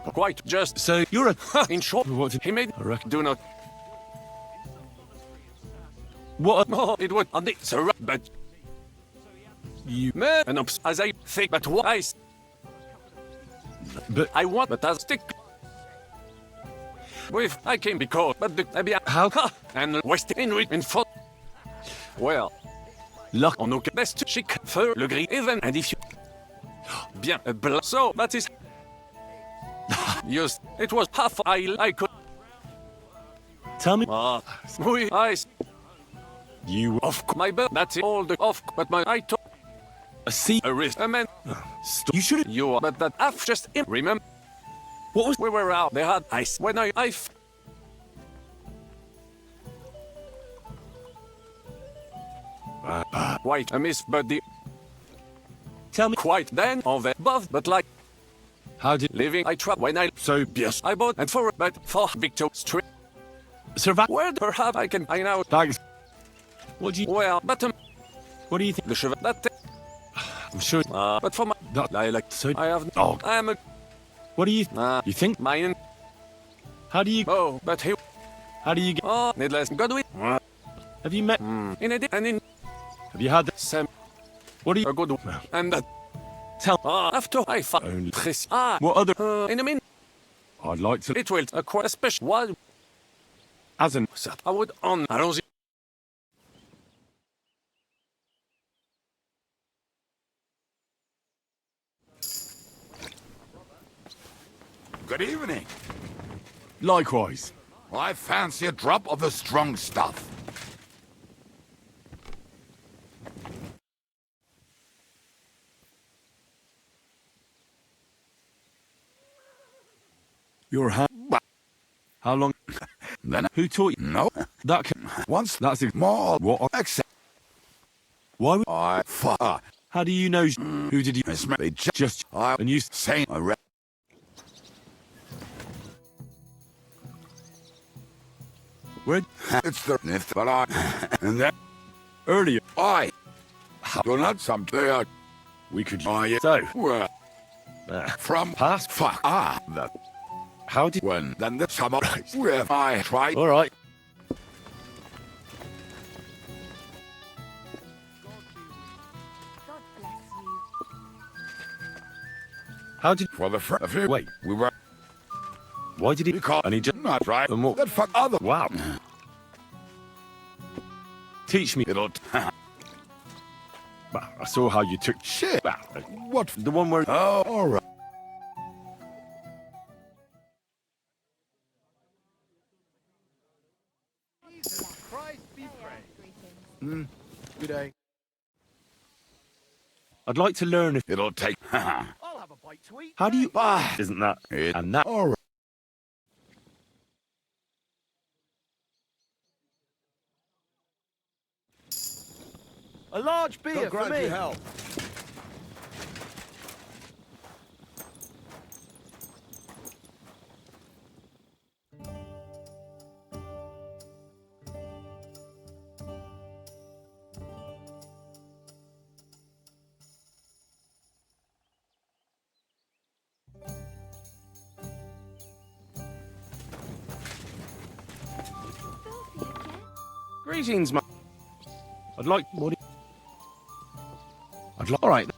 Quite just. So you're a... In short, what he made. Do not. What? Oh, it would. Sir, but you man, and as I think, but why? But I want, but I'll stick. With I came because, but the maybe how? And West Henry in front. Well. Luck on aucun best chic feu le gris even and if you bien blanc so that is just it was half I could tell me oui I you off my bed that's it all the off but my I took a sea a wrist a man you should you but that half just remember what was we were out they had ice when I quite a miss, but the... Tell me... Quite then, on the above, but like... How did... Living, I tried when I... So... Yes, I bought, and for... But for Victor Street... Survive... Where perhaps I can... I now... Thanks. What do you... Well, but... What do you think? The cheval... That... I'm sure... but for my... That... I like... So... I have... Oh. I am a... What do you... you think? Mine... How do you... Oh, but he... How do you get... Oh, needless... Godwin... Have you met... In a... And in... Have you had... Sam... What do you... A good one. And that... Tell... after I found... Only... What other... in a minute... I'd like to... It will... Quite a special... What... As an... I would on... Allons-y. Good evening. Likewise. I fancy a drop of the strong stuff. Your hand. How long? Then who taught you? No. That can. Once that's more. What? Accept. Why? Would... I far. How do you know? Who did you? They just. And you saying a Where? It's the myth, but I. And then earlier. I. You're not some there. We could. So. Where? From past. Fuck. That. How did... When then the summer where I tried... All right. How did... For the first... Wait. We were... Why did he... Because... And he just... Not right. And what... That fuck other... Wow. Teach me. It'll... I saw how you took... Shit. What? The one where... Oh, all right. Good day. I'd like to learn if... It'll take... I'll have a bite to eat. How do you... Isn't that... And that... All right. A large beer for me. Help. Greetings, my... I'd like... What? All right.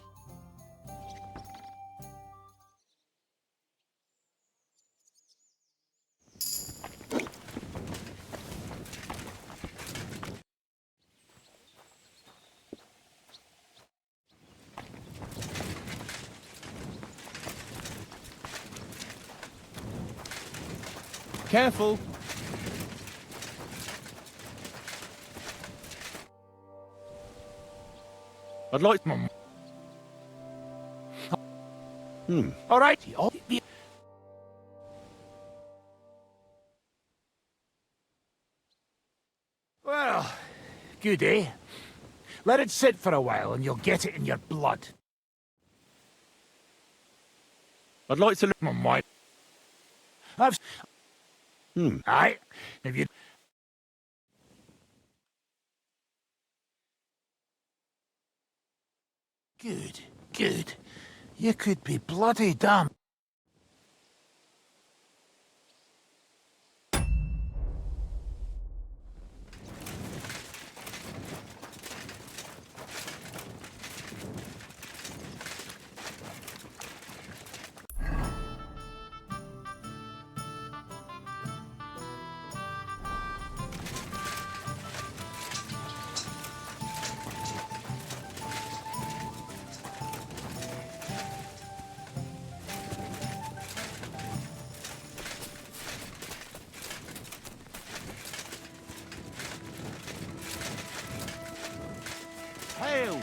Careful. I'd like... All right. Well, good, eh? Let it sit for a while and you'll get it in your blood. I'd like to... My... I've... Aye. If you... Good, good. You could be bloody damn. Hail!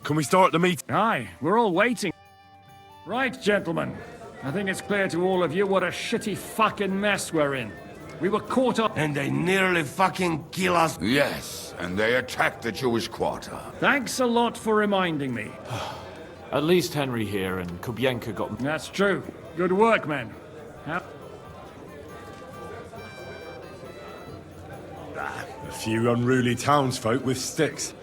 Can we start the meeting? Aye, we're all waiting. Right, gentlemen. I think it's clear to all of you what a shitty fucking mess we're in. We were caught up... And they nearly fucking kill us. Yes, and they attacked the Jewish quarter. Thanks a lot for reminding me. At least Henry here and Kubienka got... That's true. Good work, men. A few unruly townsfolk with sticks.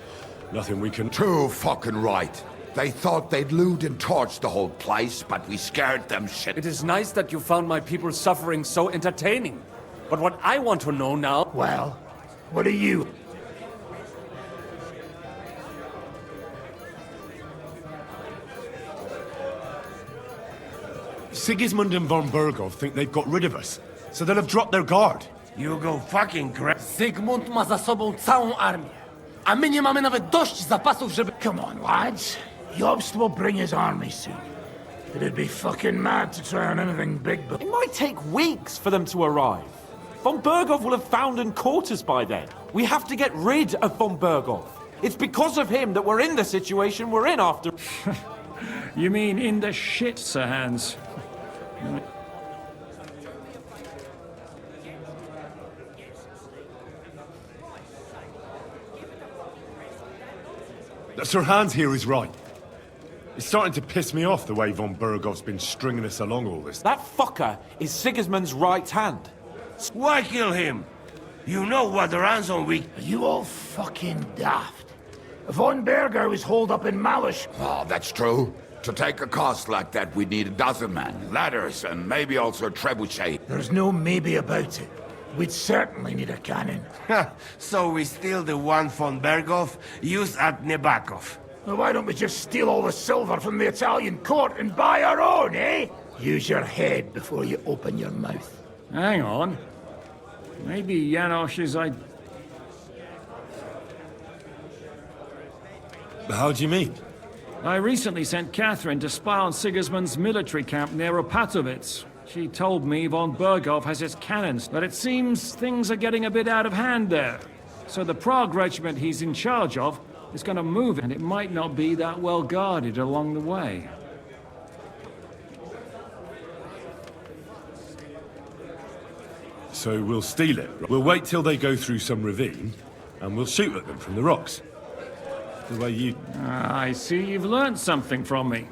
Nothing we can... Too fucking right. They thought they'd loot and torch the whole place, but we scared them shit. It is nice that you found my people's suffering so entertaining. But what I want to know now... Well, what are you? Sigismund and von Bergov think they've got rid of us, so they'll have dropped their guard. You go fucking crazy. Zygmunt ma za sobą całą armię. A my nie mamy nawet dość zapasów, żeby... Come on, lads. Jobst will bring his army soon. It'd be fucking mad to try on anything big, but... It might take weeks for them to arrive. Von Bergov will have found and caught us by then. We have to get rid of von Bergov. It's because of him that we're in the situation we're in after... You mean in the shit, Sir Hans? Sir Hans here is right. It's starting to piss me off the way von Bergov's been stringing us along all this. That fucker is Sigismund's right hand. Why kill him? You know what their hands on weak. Are you all fucking daft? Von Berger was holed up in Malish. Oh, that's true. To take a cost like that, we'd need a dozen men, ladders, and maybe also a trebuchet. There's no maybe about it. We'd certainly need a cannon. So we steal the one von Berghoff, used at Nebakov. Well, why don't we just steal all the silver from the Italian court and buy our own, eh? Use your head before you open your mouth. Hang on. Maybe Janosch is How do you mean? I recently sent Catherine to spy on Sigismund's military camp near Opatovitz. She told me von Berghoff has his cannons, but it seems things are getting a bit out of hand there. So the Prague regiment he's in charge of is going to move, and it might not be that well guarded along the way. So we'll steal it. We'll wait till they go through some ravine, and we'll shoot at them from the rocks. The way you... I see you've learned something from me.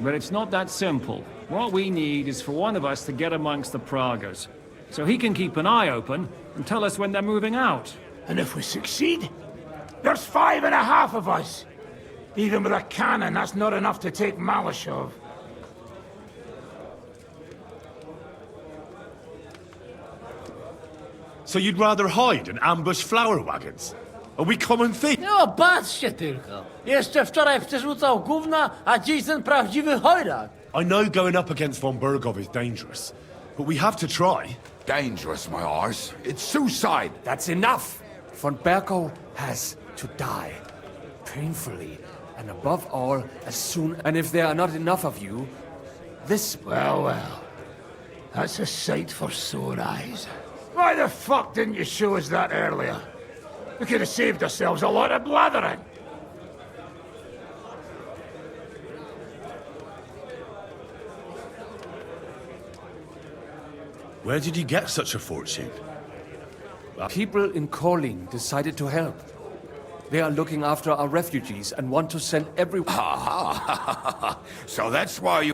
But it's not that simple. What we need is for one of us to get amongst the Praguers, so he can keep an eye open and tell us when they're moving out. And if we succeed, there's 5.5 of us. Even with a cannon, that's not enough to take Malashov. So you'd rather hide and ambush flower wagons? Are we common thieves? No, patrzcie tylko. Jeszcze wczoraj przerzucał gówna, a dziś ten prawdziwy chojrak. I know going up against von Berghoff is dangerous, but we have to try. Dangerous, my arse. It's suicide. That's enough. Von Berghoff has to die. Painfully. And above all, as soon... And if there are not enough of you, this... Well. That's a sight for sore eyes. Why the fuck didn't you show us that earlier? We could have saved ourselves a lot of blathering. Where did you get such a fortune? People in Kolin decided to help. They are looking after our refugees and want to send everyone... So that's why you...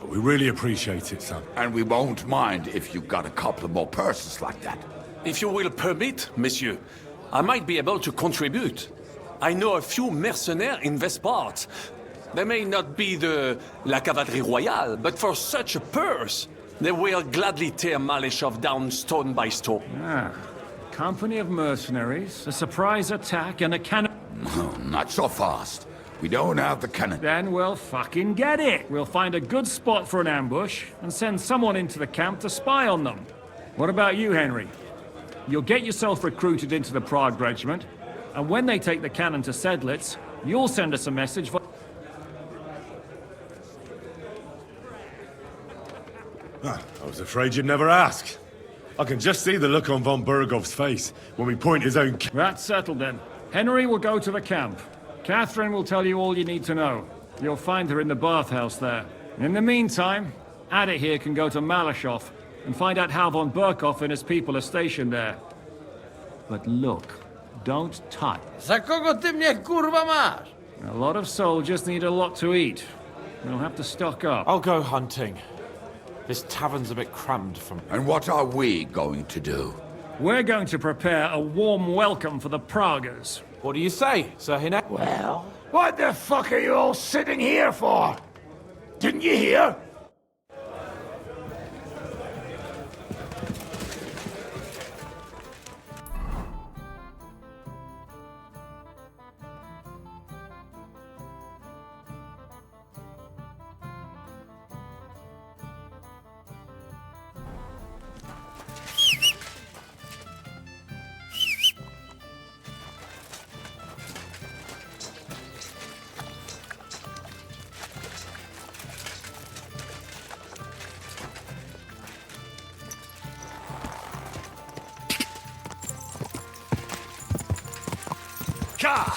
We really appreciate it, son. And we won't mind if you got a couple of more purses like that. If you will permit, monsieur, I might be able to contribute. I know a few mercenaires in this part. They may not be la cavalerie royale, but for such a purse, they will gladly tear Maleshov down stone by stone. Company of mercenaries, a surprise attack, and a cannon... No, not so fast. We don't have the cannon. Then we'll fucking get it. We'll find a good spot for an ambush and send someone into the camp to spy on them. What about you, Henry? You'll get yourself recruited into the Prague regiment, and when they take the cannon to Sedlitz, you'll send us a message for... I was afraid you'd never ask. I can just see the look on von Berghoff's face when we point his own... That's settled then. Henry will go to the camp. Catherine will tell you all you need to know. You'll find her in the bathhouse there. In the meantime, Ada here can go to Malashov and find out how von Berghoff and his people are stationed there. But look, don't touch. Za kogo ty mnie kurwa masz? A lot of soldiers need a lot to eat. We'll have to stock up. I'll go hunting. This tavern's a bit crammed from... And what are we going to do? We're going to prepare a warm welcome for the Praguers. What do you say, Sir Hinek? Well, what the fuck are you all sitting here for? Didn't you hear? Ka!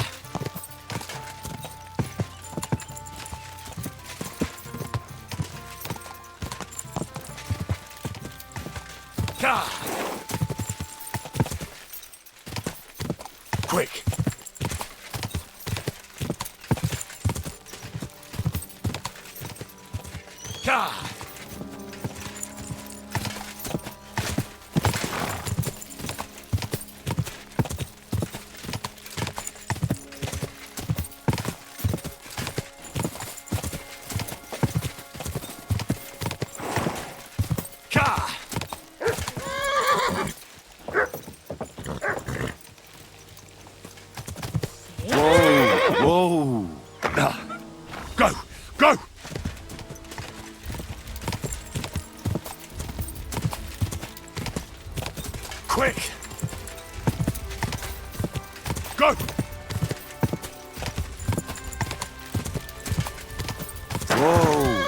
Ka! Quick! Ka! Quick! Go! Whoa!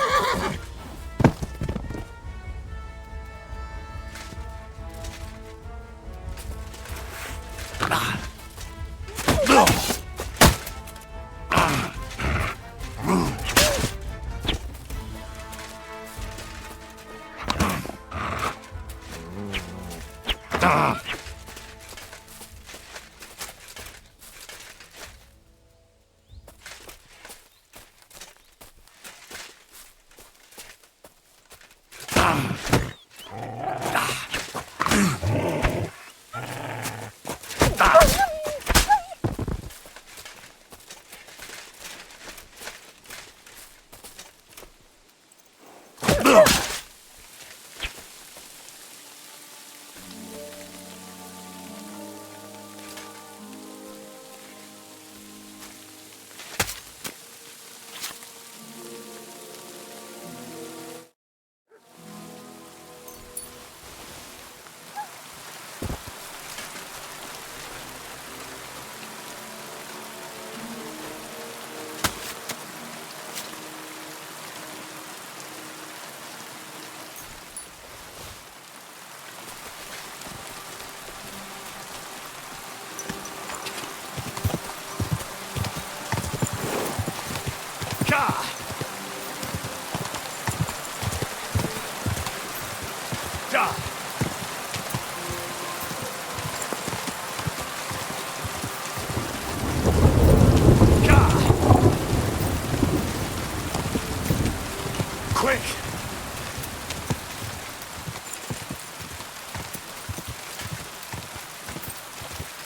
Quick!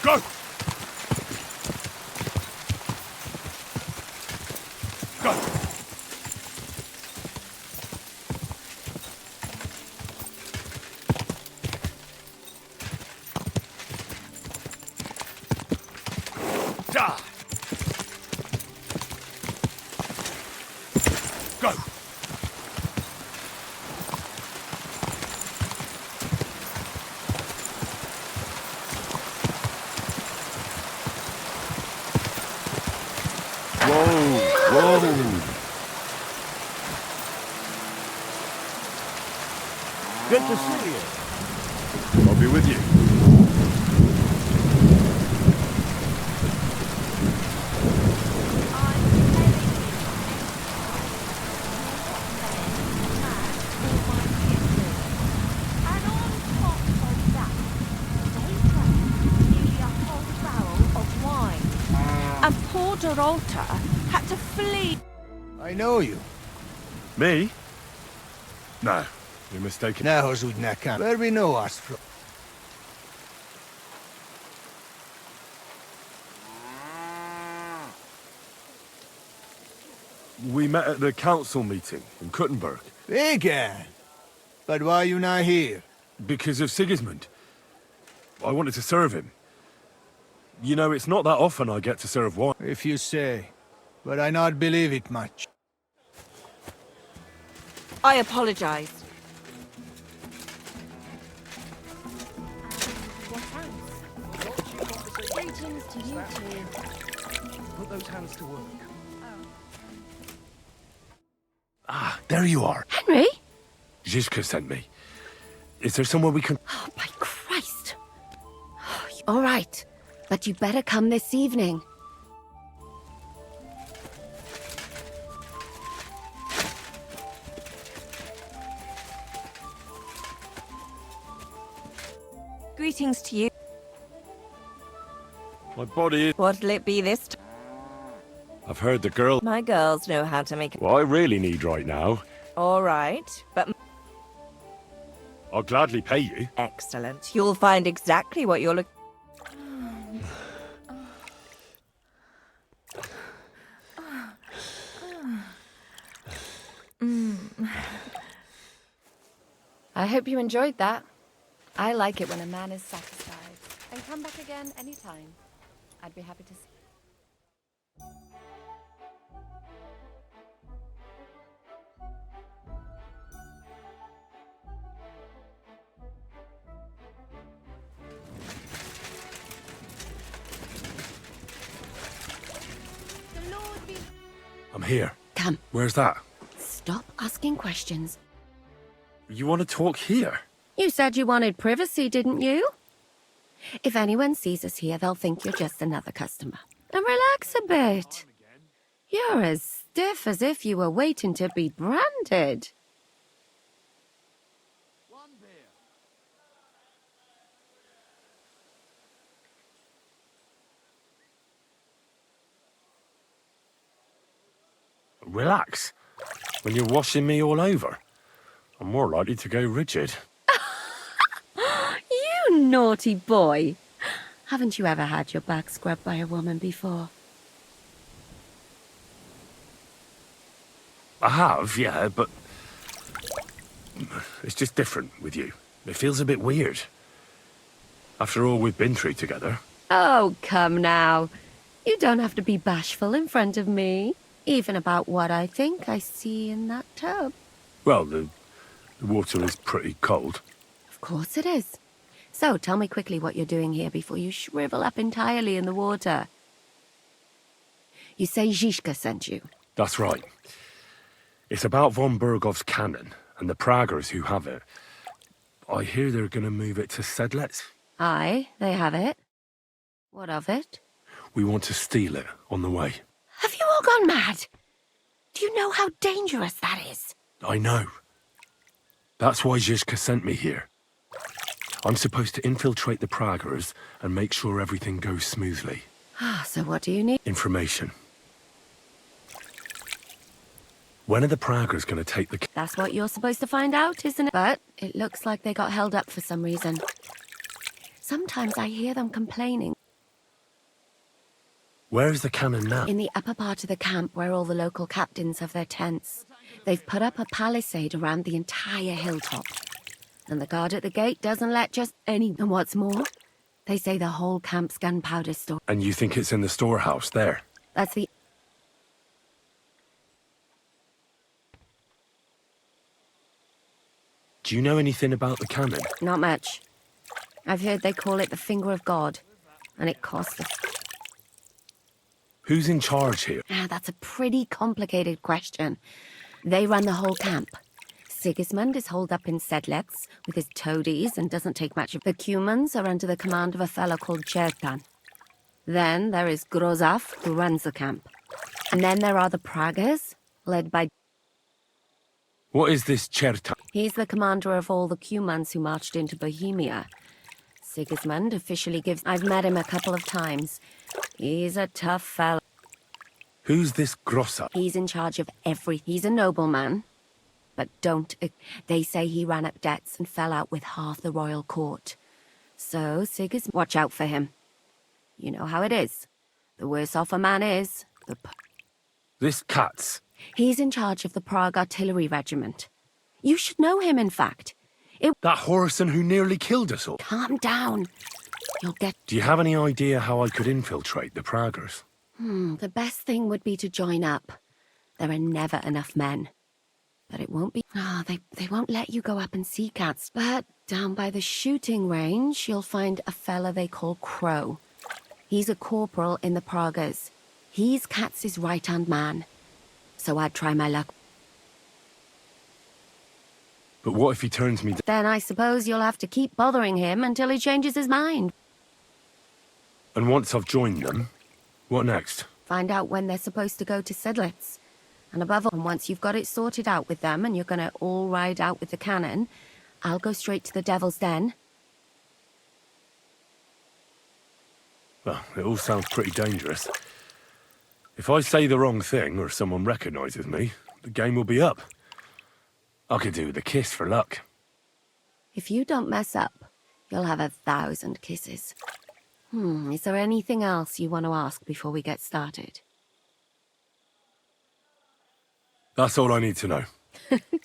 Go! Go! Da! Go! Whoa! Good to see you. I'll be with you. And poor Dorota had to flee. I know you. Me? No, you're mistaken. Now, Zudnaka, where we know us from. We met at the council meeting in Kuttenberg. Vegan! But why you not here? Because of Sigismund. I wanted to serve him. You know, it's not that often I get to serve wine. If you say. But I not believe it much. I apologize. Greetings to you too. Put those hands to work. Ah, there you are. Henry? Zizka sent me. Is there somewhere we can... Oh, by Christ. All right, but you better come this evening. Greetings to you. My body is... What'll it be this time? I've heard the girl... My girls know how to make... What I really need right now... All right, but... I'll gladly pay you. Excellent. You'll find exactly what you're looking... I hope you enjoyed that. I like it when a man is satisfied. And come back again anytime. I'd be happy to see. here. Come. Where's that? Stop asking questions. You want to talk here? You said you wanted privacy, didn't you? If anyone sees us here, they'll think you're just another customer. And relax a bit. You're as stiff as if you were waiting to be branded. Relax. When you're washing me all over, I'm more likely to go rigid. You naughty boy. Haven't you ever had your back scrubbed by a woman before? I have, yeah, but it's just different with you. It feels a bit weird. After all we've been through together. Oh, come now. You don't have to be bashful in front of me. Even about what I think I see in that tub. Well, the water is pretty cold. Of course it is. So, tell me quickly what you're doing here before you shrivel up entirely in the water. You say Zizka sent you? That's right. It's about von Bergov's cannon and the Praggers who have it. I hear they're going to move it to Sedlec. Aye, they have it. What of it? We want to steal it on the way. Have you all gone mad? Do you know how dangerous that is? I know. That's why Zizka sent me here. I'm supposed to infiltrate the Praggers and make sure everything goes smoothly. So what do you need? Information. When are the Praggers going to take the... That's what you're supposed to find out, isn't it? But it looks like they got held up for some reason. Sometimes I hear them complaining. Where is the cannon now? In the upper part of the camp where all the local captains have their tents. They've put up a palisade around the entire hilltop. And the guard at the gate doesn't let just any... And what's more, they say the whole camp's gunpowder store. And you think it's in the storehouse there? That's the... Do you know anything about the cannon? Not much. I've heard they call it the Finger of God. And it costs... Who's in charge here? That's a pretty complicated question. They run the whole camp. Sigismund is holed up in Sedlec with his toadies and doesn't take much of the Cumans are under the command of a fellow called Chertan. Then there is Grozaf, who runs the camp. And then there are the Praggers, led by... What is this Chertan? He's the commander of all the Cumans who marched into Bohemia. Sigismund officially gives... I've met him a couple of times. He's a tough fellow. Who's this Grozaf? He's in charge of everything. He's a nobleman. But don't... They say he ran up debts and fell out with half the royal court. So, Sigismund... Watch out for him. You know how it is. The worse off a man is, the... This Katz. He's in charge of the Prague Artillery Regiment. You should know him, in fact. That Horison who nearly killed us all. Calm down. You'll get... Do you have any idea how I could infiltrate the Praggers? The best thing would be to join up. There are never enough men. But it won't be... they won't let you go up and see Katz. But down by the shooting range, you'll find a fella they call Crow. He's a corporal in the Praggers. He's Katz's right-hand man. So I'd try my luck. But what if he turns me down? Then I suppose you'll have to keep bothering him until he changes his mind. And once I've joined them, what next? Find out when they're supposed to go to Sedlec. And above all, once you've got it sorted out with them and you're gonna all ride out with the cannon, I'll go straight to the Devil's Den. Well, it all sounds pretty dangerous. If I say the wrong thing or someone recognizes me, the game will be up. I could do with a kiss for luck. If you don't mess up, you'll have 1,000 kisses. Is there anything else you want to ask before we get started? That's all I need to know.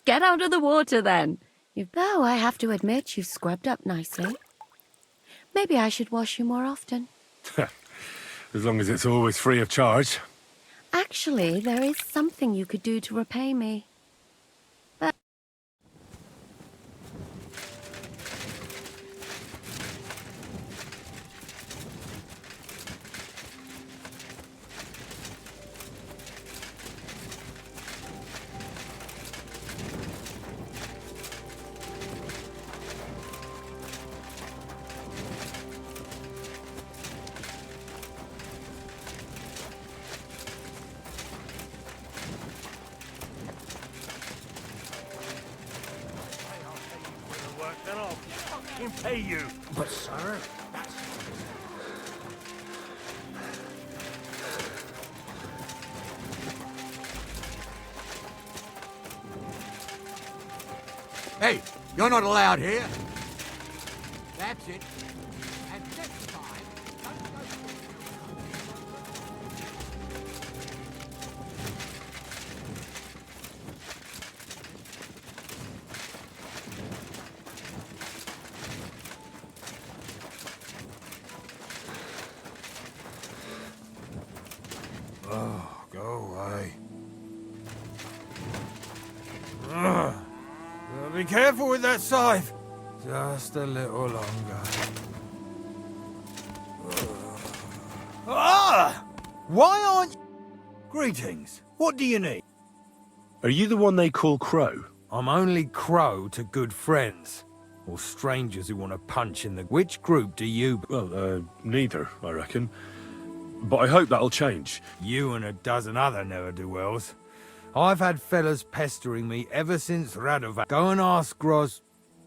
Get out of the water, then. Though I have to admit, you've scrubbed up nicely. Maybe I should wash you more often. As long as it's always free of charge. Actually, there is something you could do to repay me. But... pay you. But, sir, Hey, you're not allowed here. That's it. And next time, oh, go away. Be careful with that scythe. Just a little longer. Ah! Why aren't you... Greetings. What do you need? Are you the one they call Crow? I'm only Crow to good friends. Or strangers who want to punch in the... Which group do you... Well, neither, I reckon. But I hope that'll change. You and a dozen other ne'er-do-wells. I've had fellas pestering me ever since Radovan. Go and ask Gros...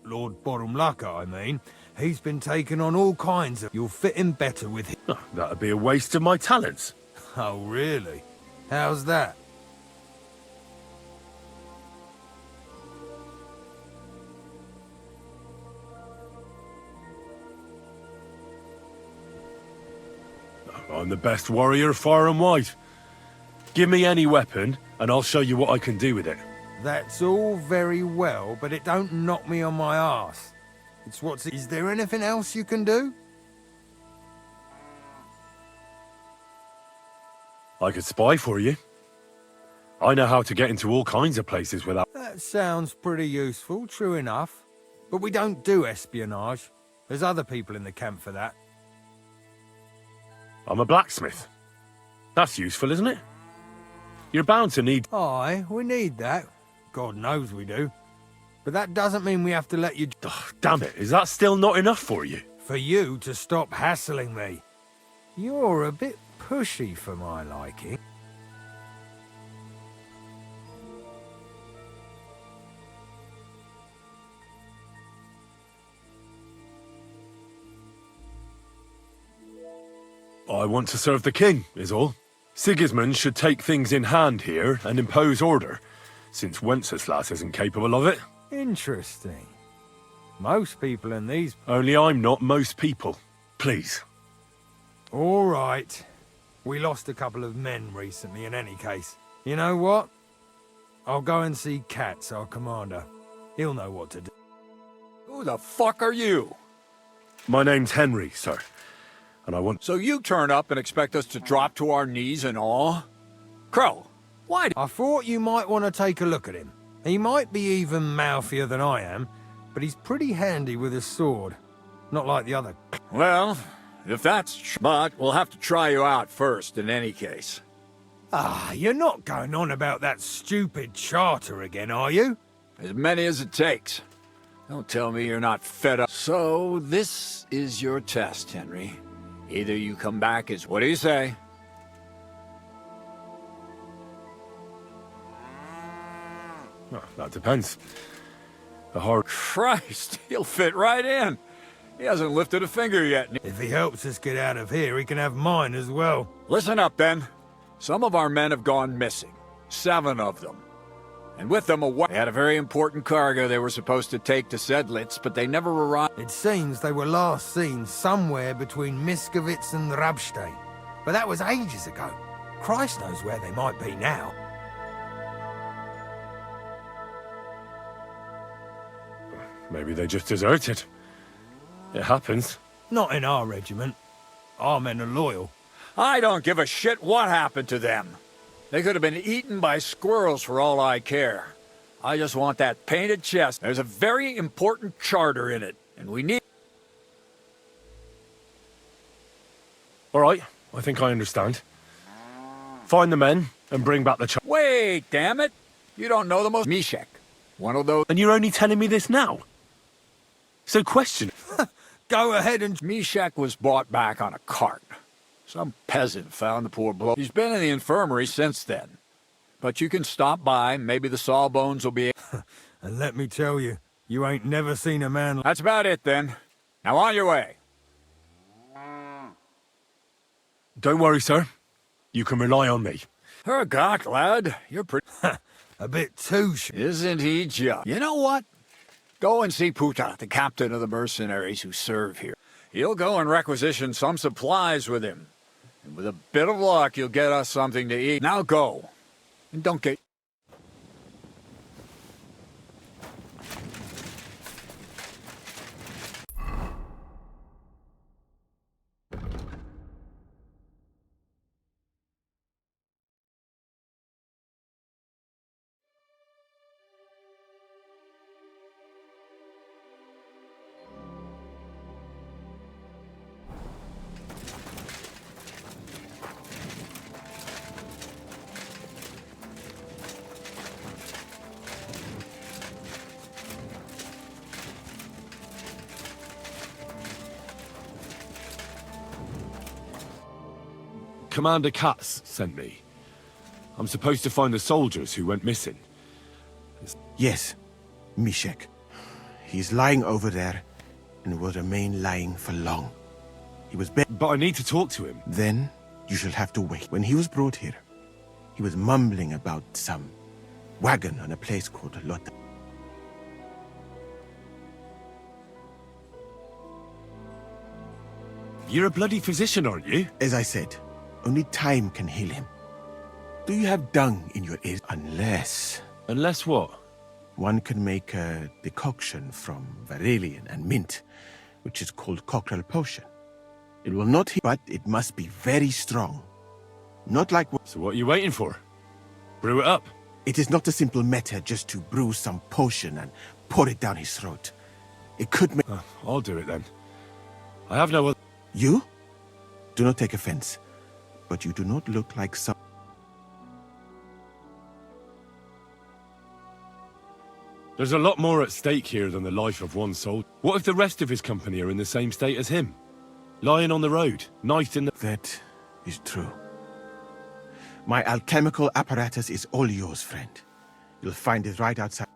Lord Borumlaka, I mean. He's been taking on all kinds of... You'll fit in better with him. Oh, that'd be a waste of my talents. Oh, really? How's that? I'm the best warrior far and wide. Give me any weapon, and I'll show you what I can do with it. That's all very well, but it don't knock me on my arse. It's what's... Is there anything else you can do? I could spy for you. I know how to get into all kinds of places without... That sounds pretty useful, true enough. But we don't do espionage. There's other people in the camp for that. I'm a blacksmith. That's useful, isn't it? You're bound to need... Aye, we need that. God knows we do. But that doesn't mean we have to let you... Oh, damn it, is that still not enough for you? For you to stop hassling me. You're a bit pushy for my liking. I want to serve the king, is all. Sigismund should take things in hand here and impose order, since Wenceslas isn't capable of it. Interesting. Most people in these... Only I'm not most people. Please. All right. We lost a couple of men recently in any case. You know what? I'll go and see Katz, our commander. He'll know what to do. Who the fuck are you? My name's Henry, sir. And I want... So you turn up and expect us to drop to our knees in awe? Crow, why... I thought you might want to take a look at him. He might be even mouthier than I am, but he's pretty handy with his sword. Not like the other... Well, if that's... But we'll have to try you out first, in any case. Ah, you're not going on about that stupid charter again, are you? As many as it takes. Don't tell me you're not fed up. So, this is your test, Henry. Either you come back as... What do you say? Well, that depends. The hard... Christ, he'll fit right in. He hasn't lifted a finger yet. If he helps us get out of here, he can have mine as well. Listen up, then. Some of our men have gone missing. 7 of them. And with them They had a very important cargo they were supposed to take to Sedlitz, but they never arrived. It seems they were last seen somewhere between Miskovitz and Rabstein. But that was ages ago. Christ knows where they might be now. Maybe they just deserted. It happens. Not in our regiment. Our men are loyal. I don't give a shit what happened to them. They could have been eaten by squirrels for all I care. I just want that painted chest. There's a very important charter in it, and we need... All right, I think I understand. Find the men and bring back the charter. Wait, damn it! You don't know the most... Mishek. One of those... And you're only telling me this now? So question... Go ahead and... Mishek was brought back on a cart. Some peasant found the poor bloke. He's been in the infirmary since then. But you can stop by, maybe the sawbones will be... And let me tell you, you ain't never seen a man... That's about it, then. Now on your way. Don't worry, sir. You can rely on me. Hergott, lad, you're pretty... A bit too Isn't he just... You know what? Go and see Puta, the captain of the mercenaries who serve here. He'll go and requisition some supplies with him. And with a bit of luck, you'll get us something to eat. Now go. And don't get... Commander Katz sent me. I'm supposed to find the soldiers who went missing. Yes, Mishek. He's lying over there, and will remain lying for long. He was But I need to talk to him. Then, you shall have to wait. When he was brought here, he was mumbling about some wagon on a place called Lota. You're a bloody physician, aren't you? As I said, only time can heal him. Do you have dung in your ears? Unless... Unless what? One can make a decoction from Varelian and mint, which is called cockerel potion. It will not heal, but it must be very strong. Not like... So what are you waiting for? Brew it up. It is not a simple matter just to brew some potion and pour it down his throat. It could make... I'll do it then. I have no other... You? Do not take offense, but you do not look like some... There's a lot more at stake here than the life of one soldier. What if the rest of his company are in the same state as him? Lying on the road, knifed in the... That is true. My alchemical apparatus is all yours, friend. You'll find it right outside.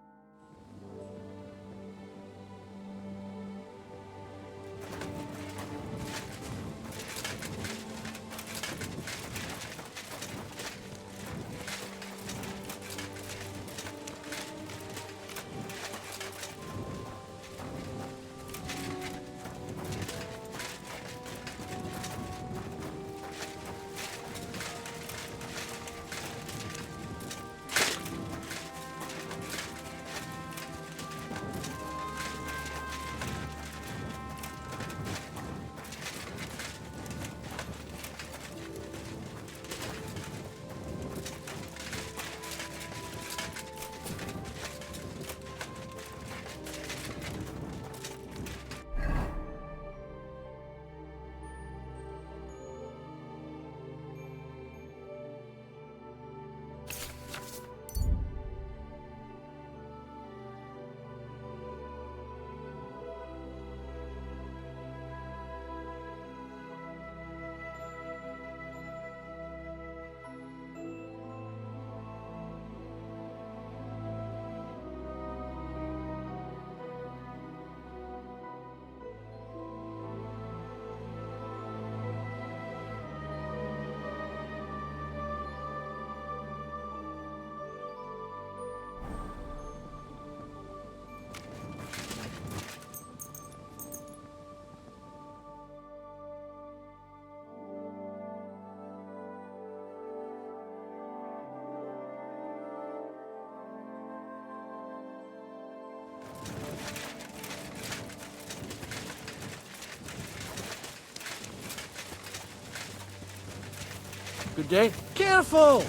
Good day. Careful!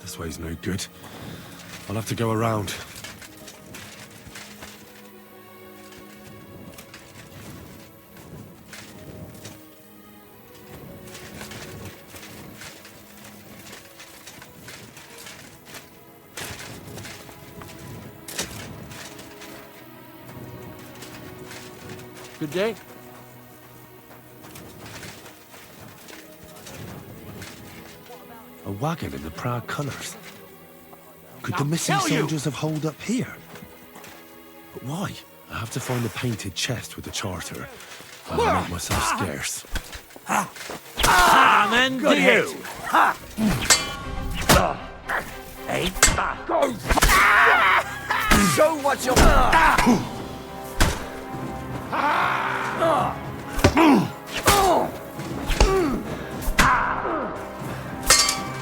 This way's no good. I'll have to go around. Good day. A wagon in the proud colours. Could the missing soldiers have holed up here? But why? I have to find the painted chest with the charter. I'll make myself scarce. And then you! Hey, go! Show what you're...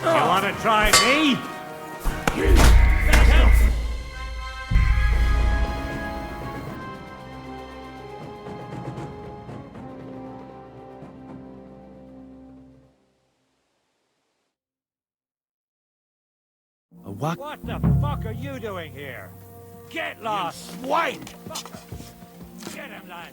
You want to try me? A wagon? What the fuck are you doing here? Get lost, you swine! Get him, lad!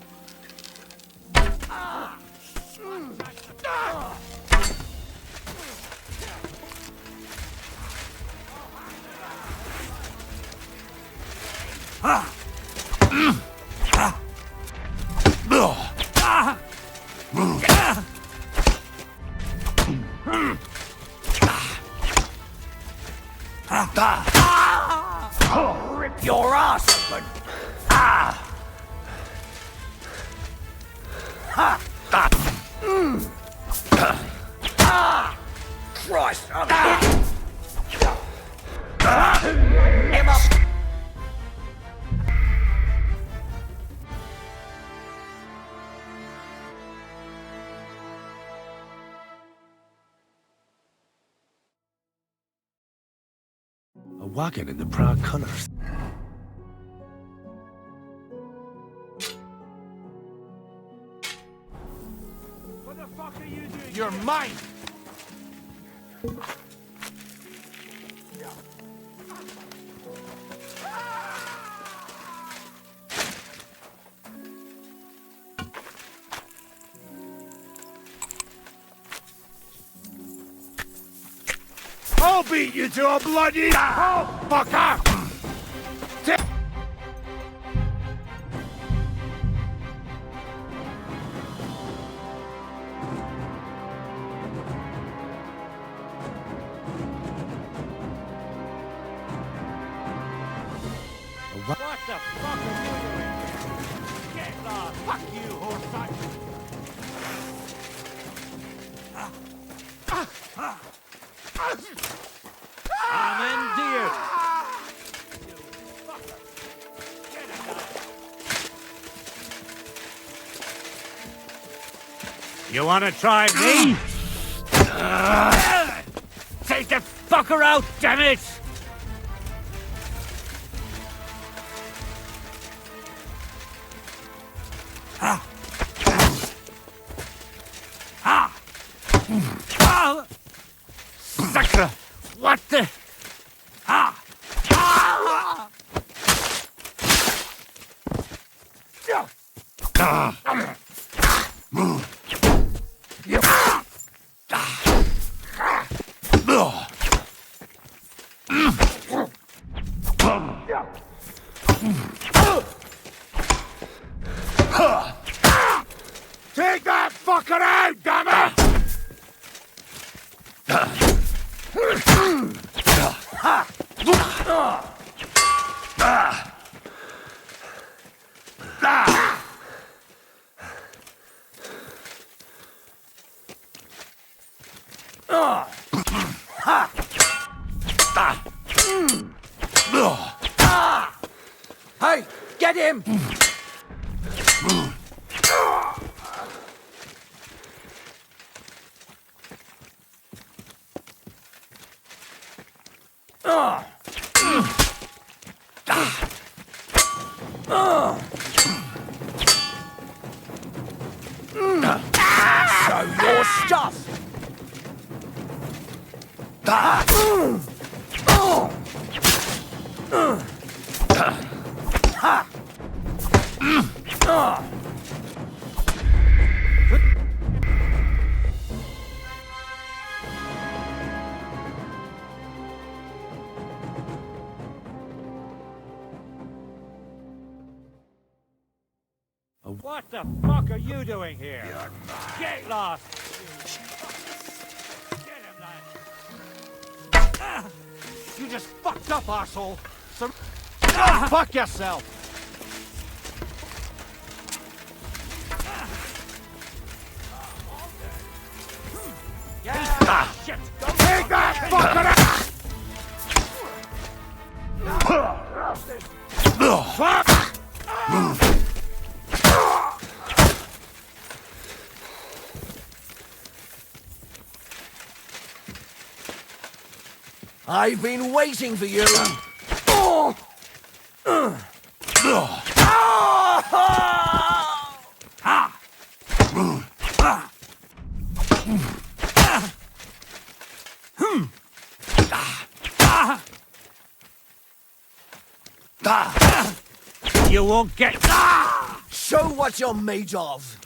Rip your ass open! Christ! Emma! A wagon in the proud colours. What the fuck are you doing? You're mine! I'll beat you to a bloody pulp, fucker! What the fuck are you doing here? Get lost! Fuck you, horse! Amen to you! You wanna try me? Take the fucker out, damn it! Sacre! What the? Take that fucker out, damn it! Hey, get him! Show your stuff! What the fuck are you doing here? Get lost! Get him, lad! You just fucked up, arsehole! Go fuck yourself! Yeah! Shit! Take that fucker out! Fuck! I've been waiting for you. You won't get... Show what you're made of.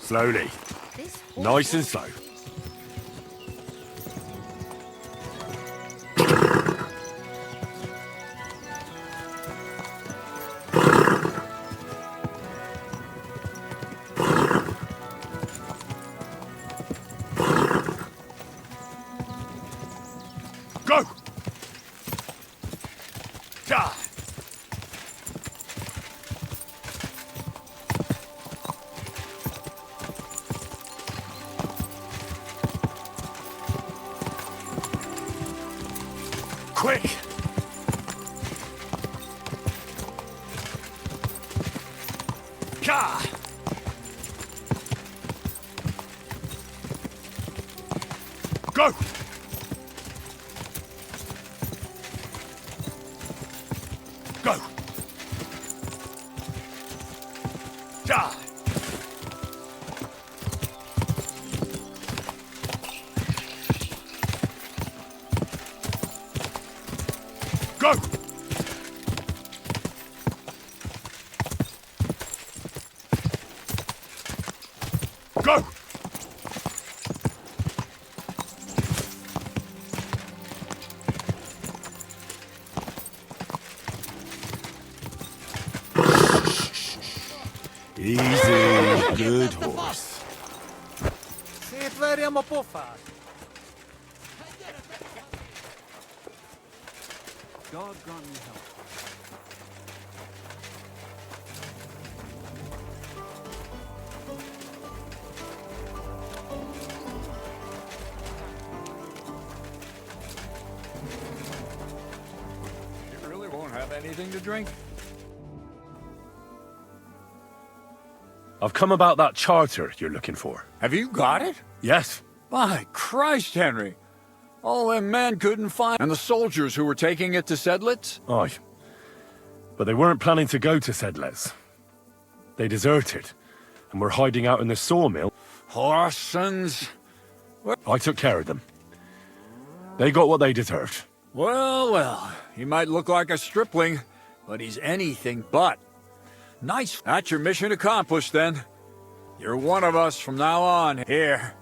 Slowly. Nice and slow. Go! Ja! Quick! Ja! Go! Go! Ja! Go! Go! Easy, good horse. Se tveriamo po fare. God grant me help. You really won't have anything to drink? I've come about that charter you're looking for. Have you got it? Yes. By Christ, Henry. All them men couldn't find... And the soldiers who were taking it to Sedlitz? Aye. But they weren't planning to go to Sedlitz. They deserted, and were hiding out in the sawmill. Horsons. I took care of them. They got what they deserved. Well, well, he might look like a stripling, but he's anything but. Nice. That's your mission accomplished, then. You're one of us from now on. Here,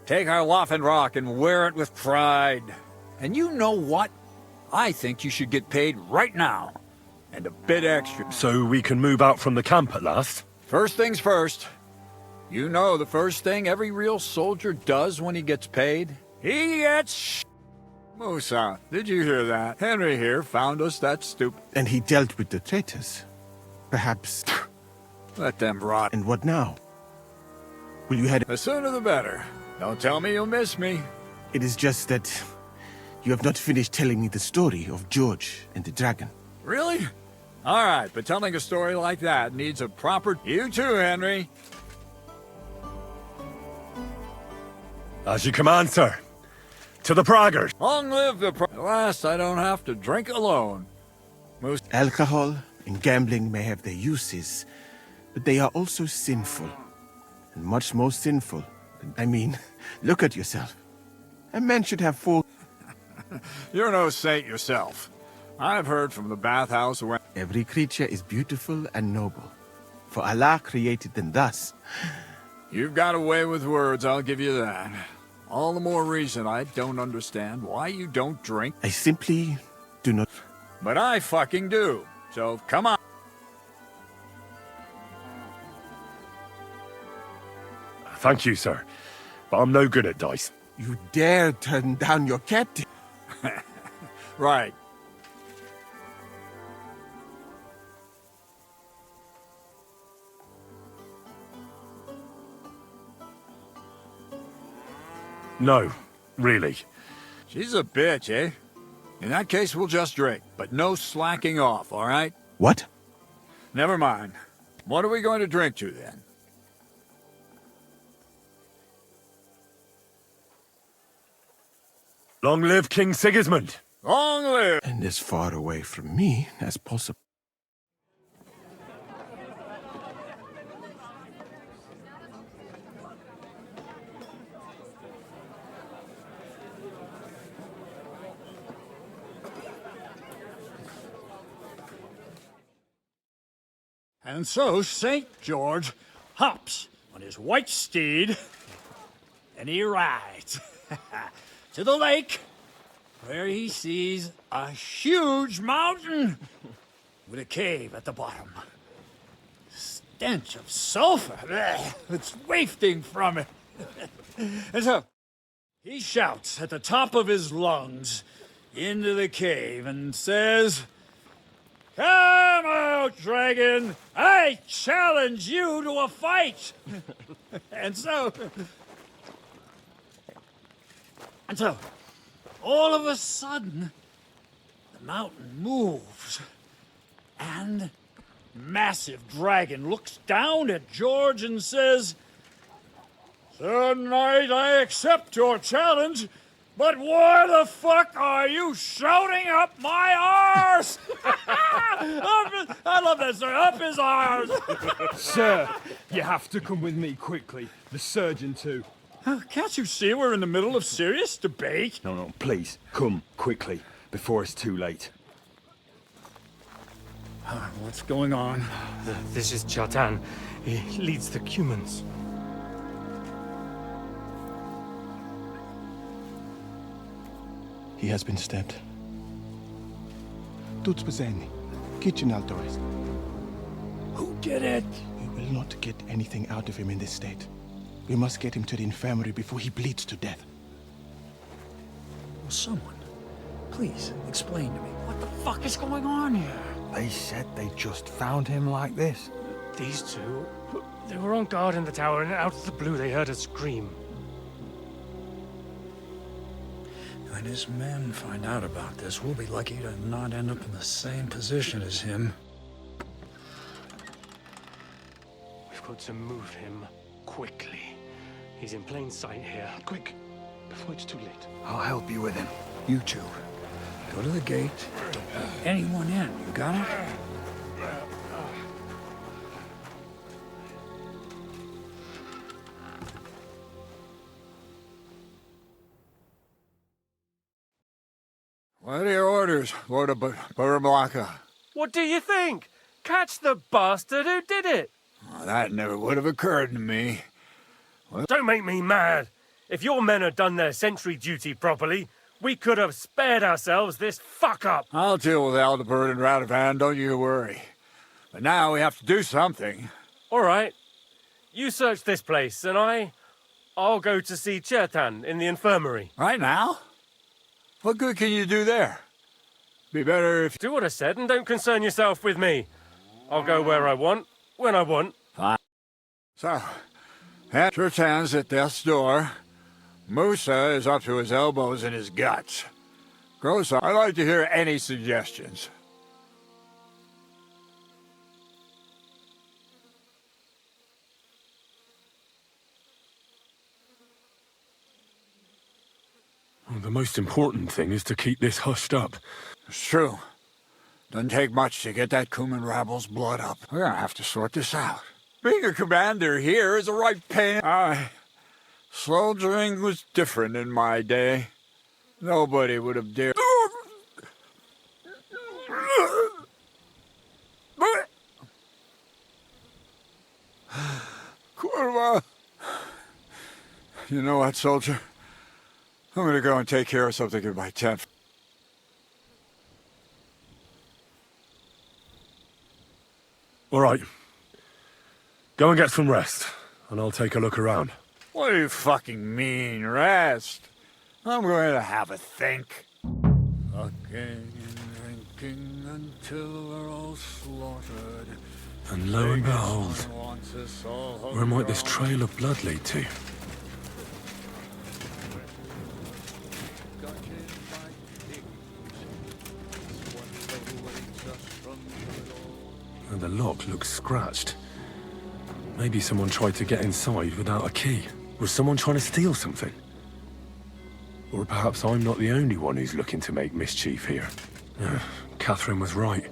take our Waffenrock and wear it with pride. And you know what? I think you should get paid right now. And a bit extra. So we can move out from the camp at last? First things first. You know the first thing every real soldier does when he gets paid? He gets Musa, did you hear that? Henry here found us that stupid. And he dealt with the traitors. Perhaps... Let them rot. And what now? Will you head... The sooner the better. Don't tell me you'll miss me. It is just that you have not finished telling me the story of George and the dragon. Really? All right, but telling a story like that needs a proper... You too, Henry. As you command, sir. To the Praggers. Long live the At last, I don't have to drink alone. Alcohol and gambling may have their uses, but they are also sinful. And much more sinful. I mean, look at yourself. A man should have four... You're no saint yourself. I've heard from the bathhouse where... Every creature is beautiful and noble. For Allah created them thus. You've got a way with words, I'll give you that. All the more reason I don't understand why you don't drink. I simply do not... But I fucking do. So, come on. Thank you, sir. But I'm no good at dice. You dare turn down your captain? Right. No, really. She's a bitch, eh? In that case, we'll just drink, but no slacking off, all right? What? Never mind. What are we going to drink to, then? Long live King Sigismund! Long live! And as far away from me as possible. And so St. George hops on his white steed, and he rides to the lake, where he sees a huge mountain with a cave at the bottom. Stench of sulfur, it's wafting from it. And so, he shouts at the top of his lungs into the cave and says, "Come out, dragon! I challenge you to a fight!" And so, all of a sudden, the mountain moves, and massive dragon looks down at George and says, "Sir Knight, I accept your challenge, but why the fuck are you shouting up my arse?" I love that, sir. Up his arse. Sir, you have to come with me quickly. The surgeon too. Can't you see we're in the middle of serious debate? No, please, come quickly, before it's too late. What's going on? This is Chatan. He leads the Cumans. He has been stabbed. Tudo bene. Kitchen authorized. Who did it? We will not get anything out of him in this state. We must get him to the infirmary before he bleeds to death. Well, someone, please explain to me what the fuck is going on here. They said they just found him like this. These two, they were on guard in the tower, and out of the blue they heard a scream. When his men find out about this, we'll be lucky to not end up in the same position as him. We've got to move him quickly. He's in plain sight here. Quick, before it's too late. I'll help you with him. You two, go to the gate. Don't let anyone in. You got it? What are your orders, Lord of Burblaka? What do you think? Catch the bastard who did it! That never would have occurred to me. Don't make me mad. If your men had done their sentry duty properly, we could have spared ourselves this fuck-up. I'll deal with Aldebert and Radovan, don't you worry. But now we have to do something. All right. You search this place, and I'll go to see Chatan in the infirmary. Right now? What good can you do there? Be better if... Do what I said and don't concern yourself with me. I'll go where I want, when I want. Fine. So, Chatan's at death's door. Musa is up to his elbows in his guts. Grossa, I'd like to hear any suggestions. Well, the most important thing is to keep this hushed up. It's true. Doesn't take much to get that Cuman rabble's blood up. We're gonna have to sort this out. Being a commander here is a right pain. Soldiering was different in my day. Nobody would have dared... Kurva! You know what, soldier? I'm gonna go and take care of something in my tent. All right. Go and get some rest, and I'll take a look around. What do you fucking mean, rest? I'm going to have a think. Fucking and drinking until we're all slaughtered. And lo and behold, where might this trail of blood lead to? And the lock looks scratched. Maybe someone tried to get inside without a key. Was someone trying to steal something? Or perhaps I'm not the only one who's looking to make mischief here. Catherine was right.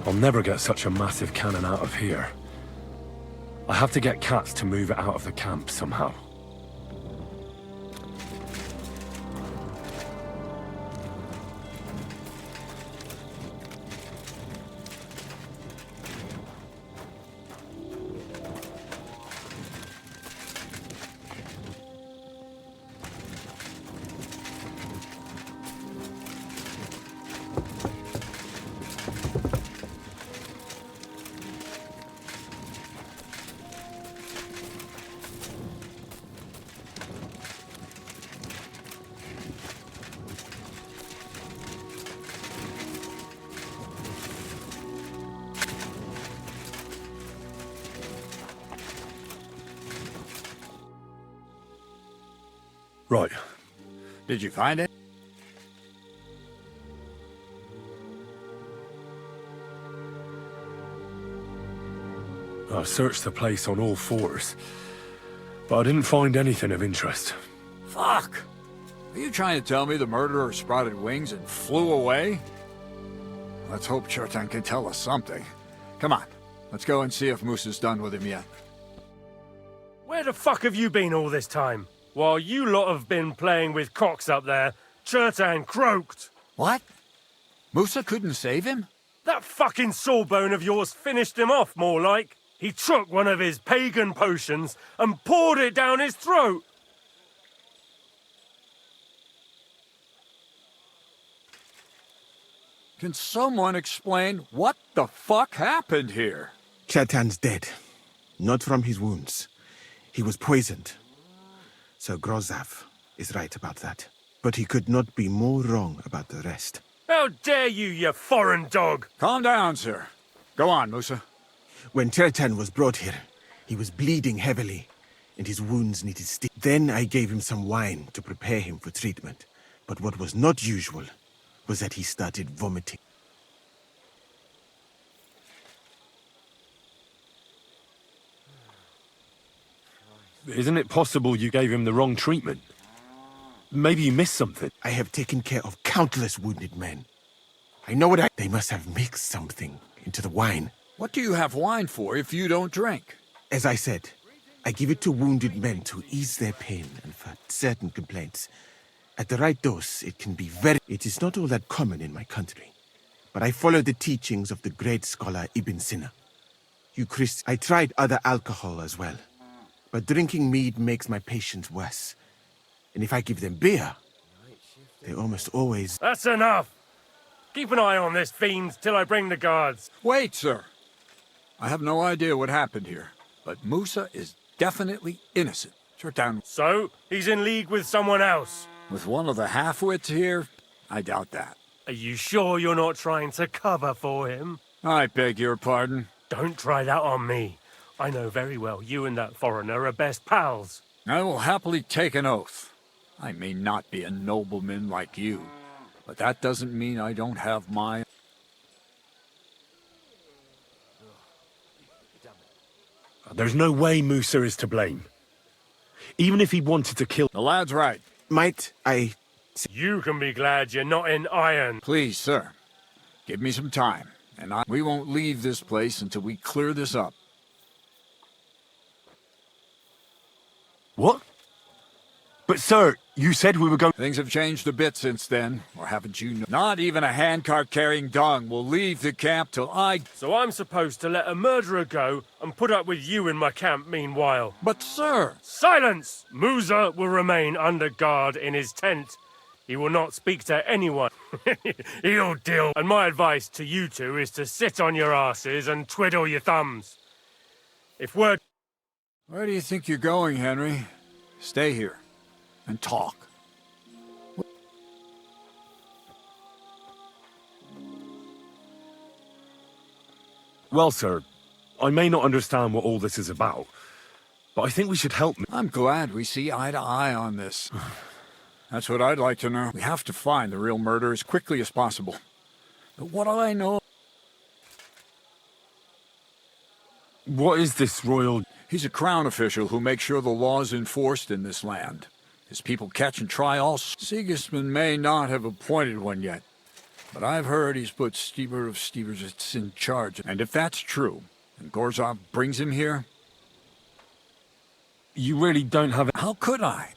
I'll never get such a massive cannon out of here. I have to get Katz to move it out of the camp somehow. Right. Did you find it? I searched the place on all fours, but I didn't find anything of interest. Fuck! Are you trying to tell me the murderer sprouted wings and flew away? Let's hope Chertan can tell us something. Come on, let's go and see if Musa's done with him yet. Where the fuck have you been all this time? While you lot have been playing with cocks up there, Chertan croaked. What? Musa couldn't save him? That fucking sawbone of yours finished him off, more like. He took one of his pagan potions and poured it down his throat. Can someone explain what the fuck happened here? Chertan's dead. Not from his wounds. He was poisoned. Sir Grozav is right about that. But he could not be more wrong about the rest. How dare you, you foreign dog! Calm down, sir. Go on, Musa. When Chertan was brought here, he was bleeding heavily, and his wounds needed stitches. Then I gave him some wine to prepare him for treatment. But what was not usual was that he started vomiting. Isn't it possible you gave him the wrong treatment? Maybe you missed something. I have taken care of countless wounded men. I know what They must have mixed something into the wine. What do you have wine for if you don't drink? As I said, I give it to wounded men to ease their pain and for certain complaints. At the right dose, it can be very... It is not all that common in my country. But I follow the teachings of the great scholar Ibn Sina. I tried other alcohol as well. But drinking mead makes my patients worse. And if I give them beer, they almost always... That's enough! Keep an eye on this fiend till I bring the guards. Wait, sir. I have no idea what happened here, but Musa is definitely innocent. Chertan. So, he's in league with someone else? With one of the half-wits here? I doubt that. Are you sure you're not trying to cover for him? I beg your pardon. Don't try that on me. I know very well you and that foreigner are best pals. I will happily take an oath. I may not be a nobleman like you, but that doesn't mean I don't have my... There's no way Musa is to blame. Even if he wanted to kill... The lad's right. Might I... You can be glad you're not in iron. Please, sir. Give me some time, and we won't leave this place until we clear this up. What? But sir, you said we were going... Things have changed a bit since then, or haven't you known? Not even a handcart carrying dung will leave the camp till I... So I'm supposed to let a murderer go and put up with you in my camp meanwhile? But sir... Silence! Musa will remain under guard in his tent. He will not speak to anyone. He'll deal. And my advice to you two is to sit on your asses and twiddle your thumbs. If word... Where do you think you're going, Henry? Stay here and talk. Well, sir, I may not understand what all this is about, but I think we should help me. I'm glad we see eye to eye on this. That's what I'd like to know. We have to find the real murderer as quickly as possible. But what do I know? What is this royal... He's a crown official who makes sure the law is enforced in this land. His people catch and try all... Sigismund may not have appointed one yet, but I've heard he's put Stever of Stevers in charge. And if that's true, and Gorzov brings him here... You really don't have... How could I?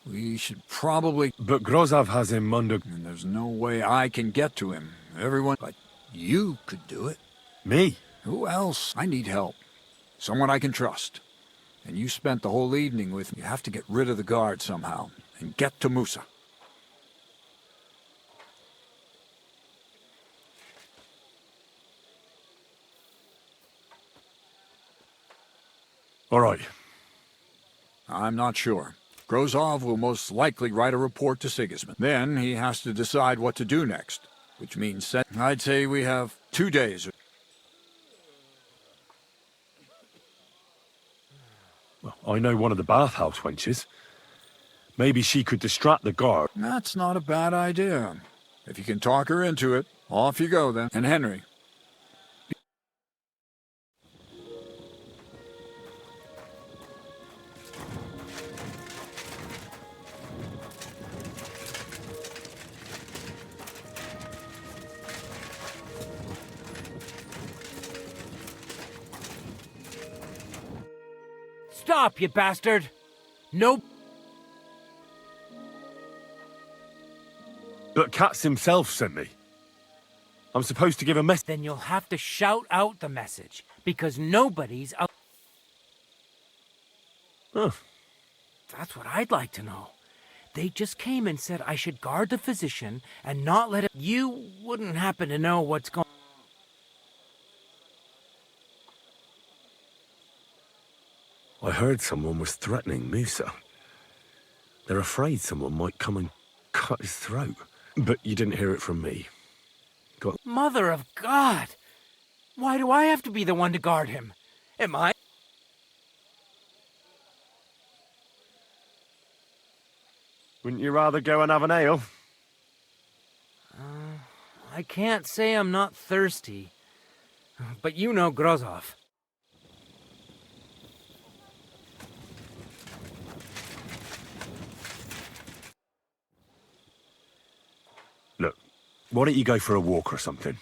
We should probably... But Grozov has him under... And there's no way I can get to him. Everyone... But you could do it. Me? Who else? I need help. Someone I can trust. And you spent the whole evening with me. You have to get rid of the guard somehow. And get to Musa. All right. I'm not sure. Grozov will most likely write a report to Sigismund. Then he has to decide what to do next. Which means I'd say we have 2 days. Well, I know one of the bathhouse wenches. Maybe she could distract the guard. That's not a bad idea. If you can talk her into it, off you go then. And Henry. Stop, you bastard! Nope. But Katz himself sent me. I'm supposed to give a message. Then you'll have to shout out the message, because nobody's out. Huh. That's what I'd like to know. They just came and said I should guard the physician and not let it. You wouldn't happen to know what's going. I heard someone was threatening Musa. They're afraid someone might come and cut his throat. But you didn't hear it from me. Mother of God! Why do I have to be the one to guard him? Am I? Wouldn't you rather go and have an ale? I can't say I'm not thirsty. But you know Grozov. Look, why don't you go for a walk or something?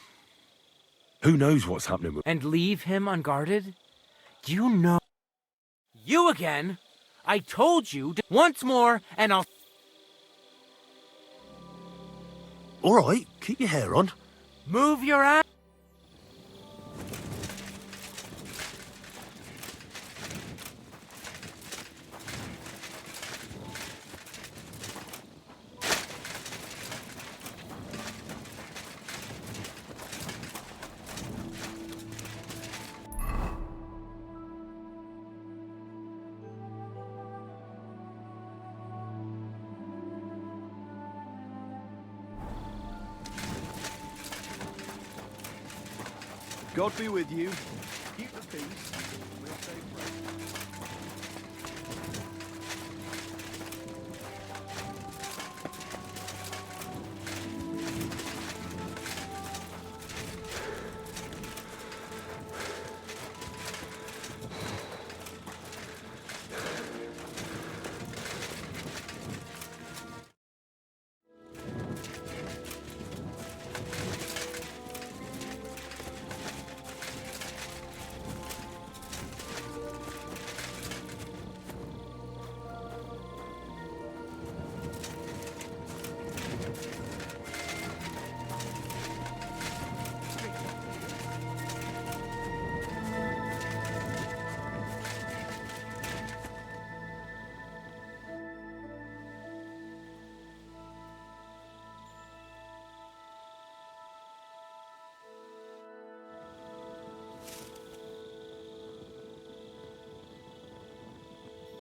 Who knows what's happening with... And leave him unguarded? Do you know... You again? I told you to... Once more, and I'll... All right, keep your hair on. Move your ass. God be with you. Keep the peace. We'll stay friends.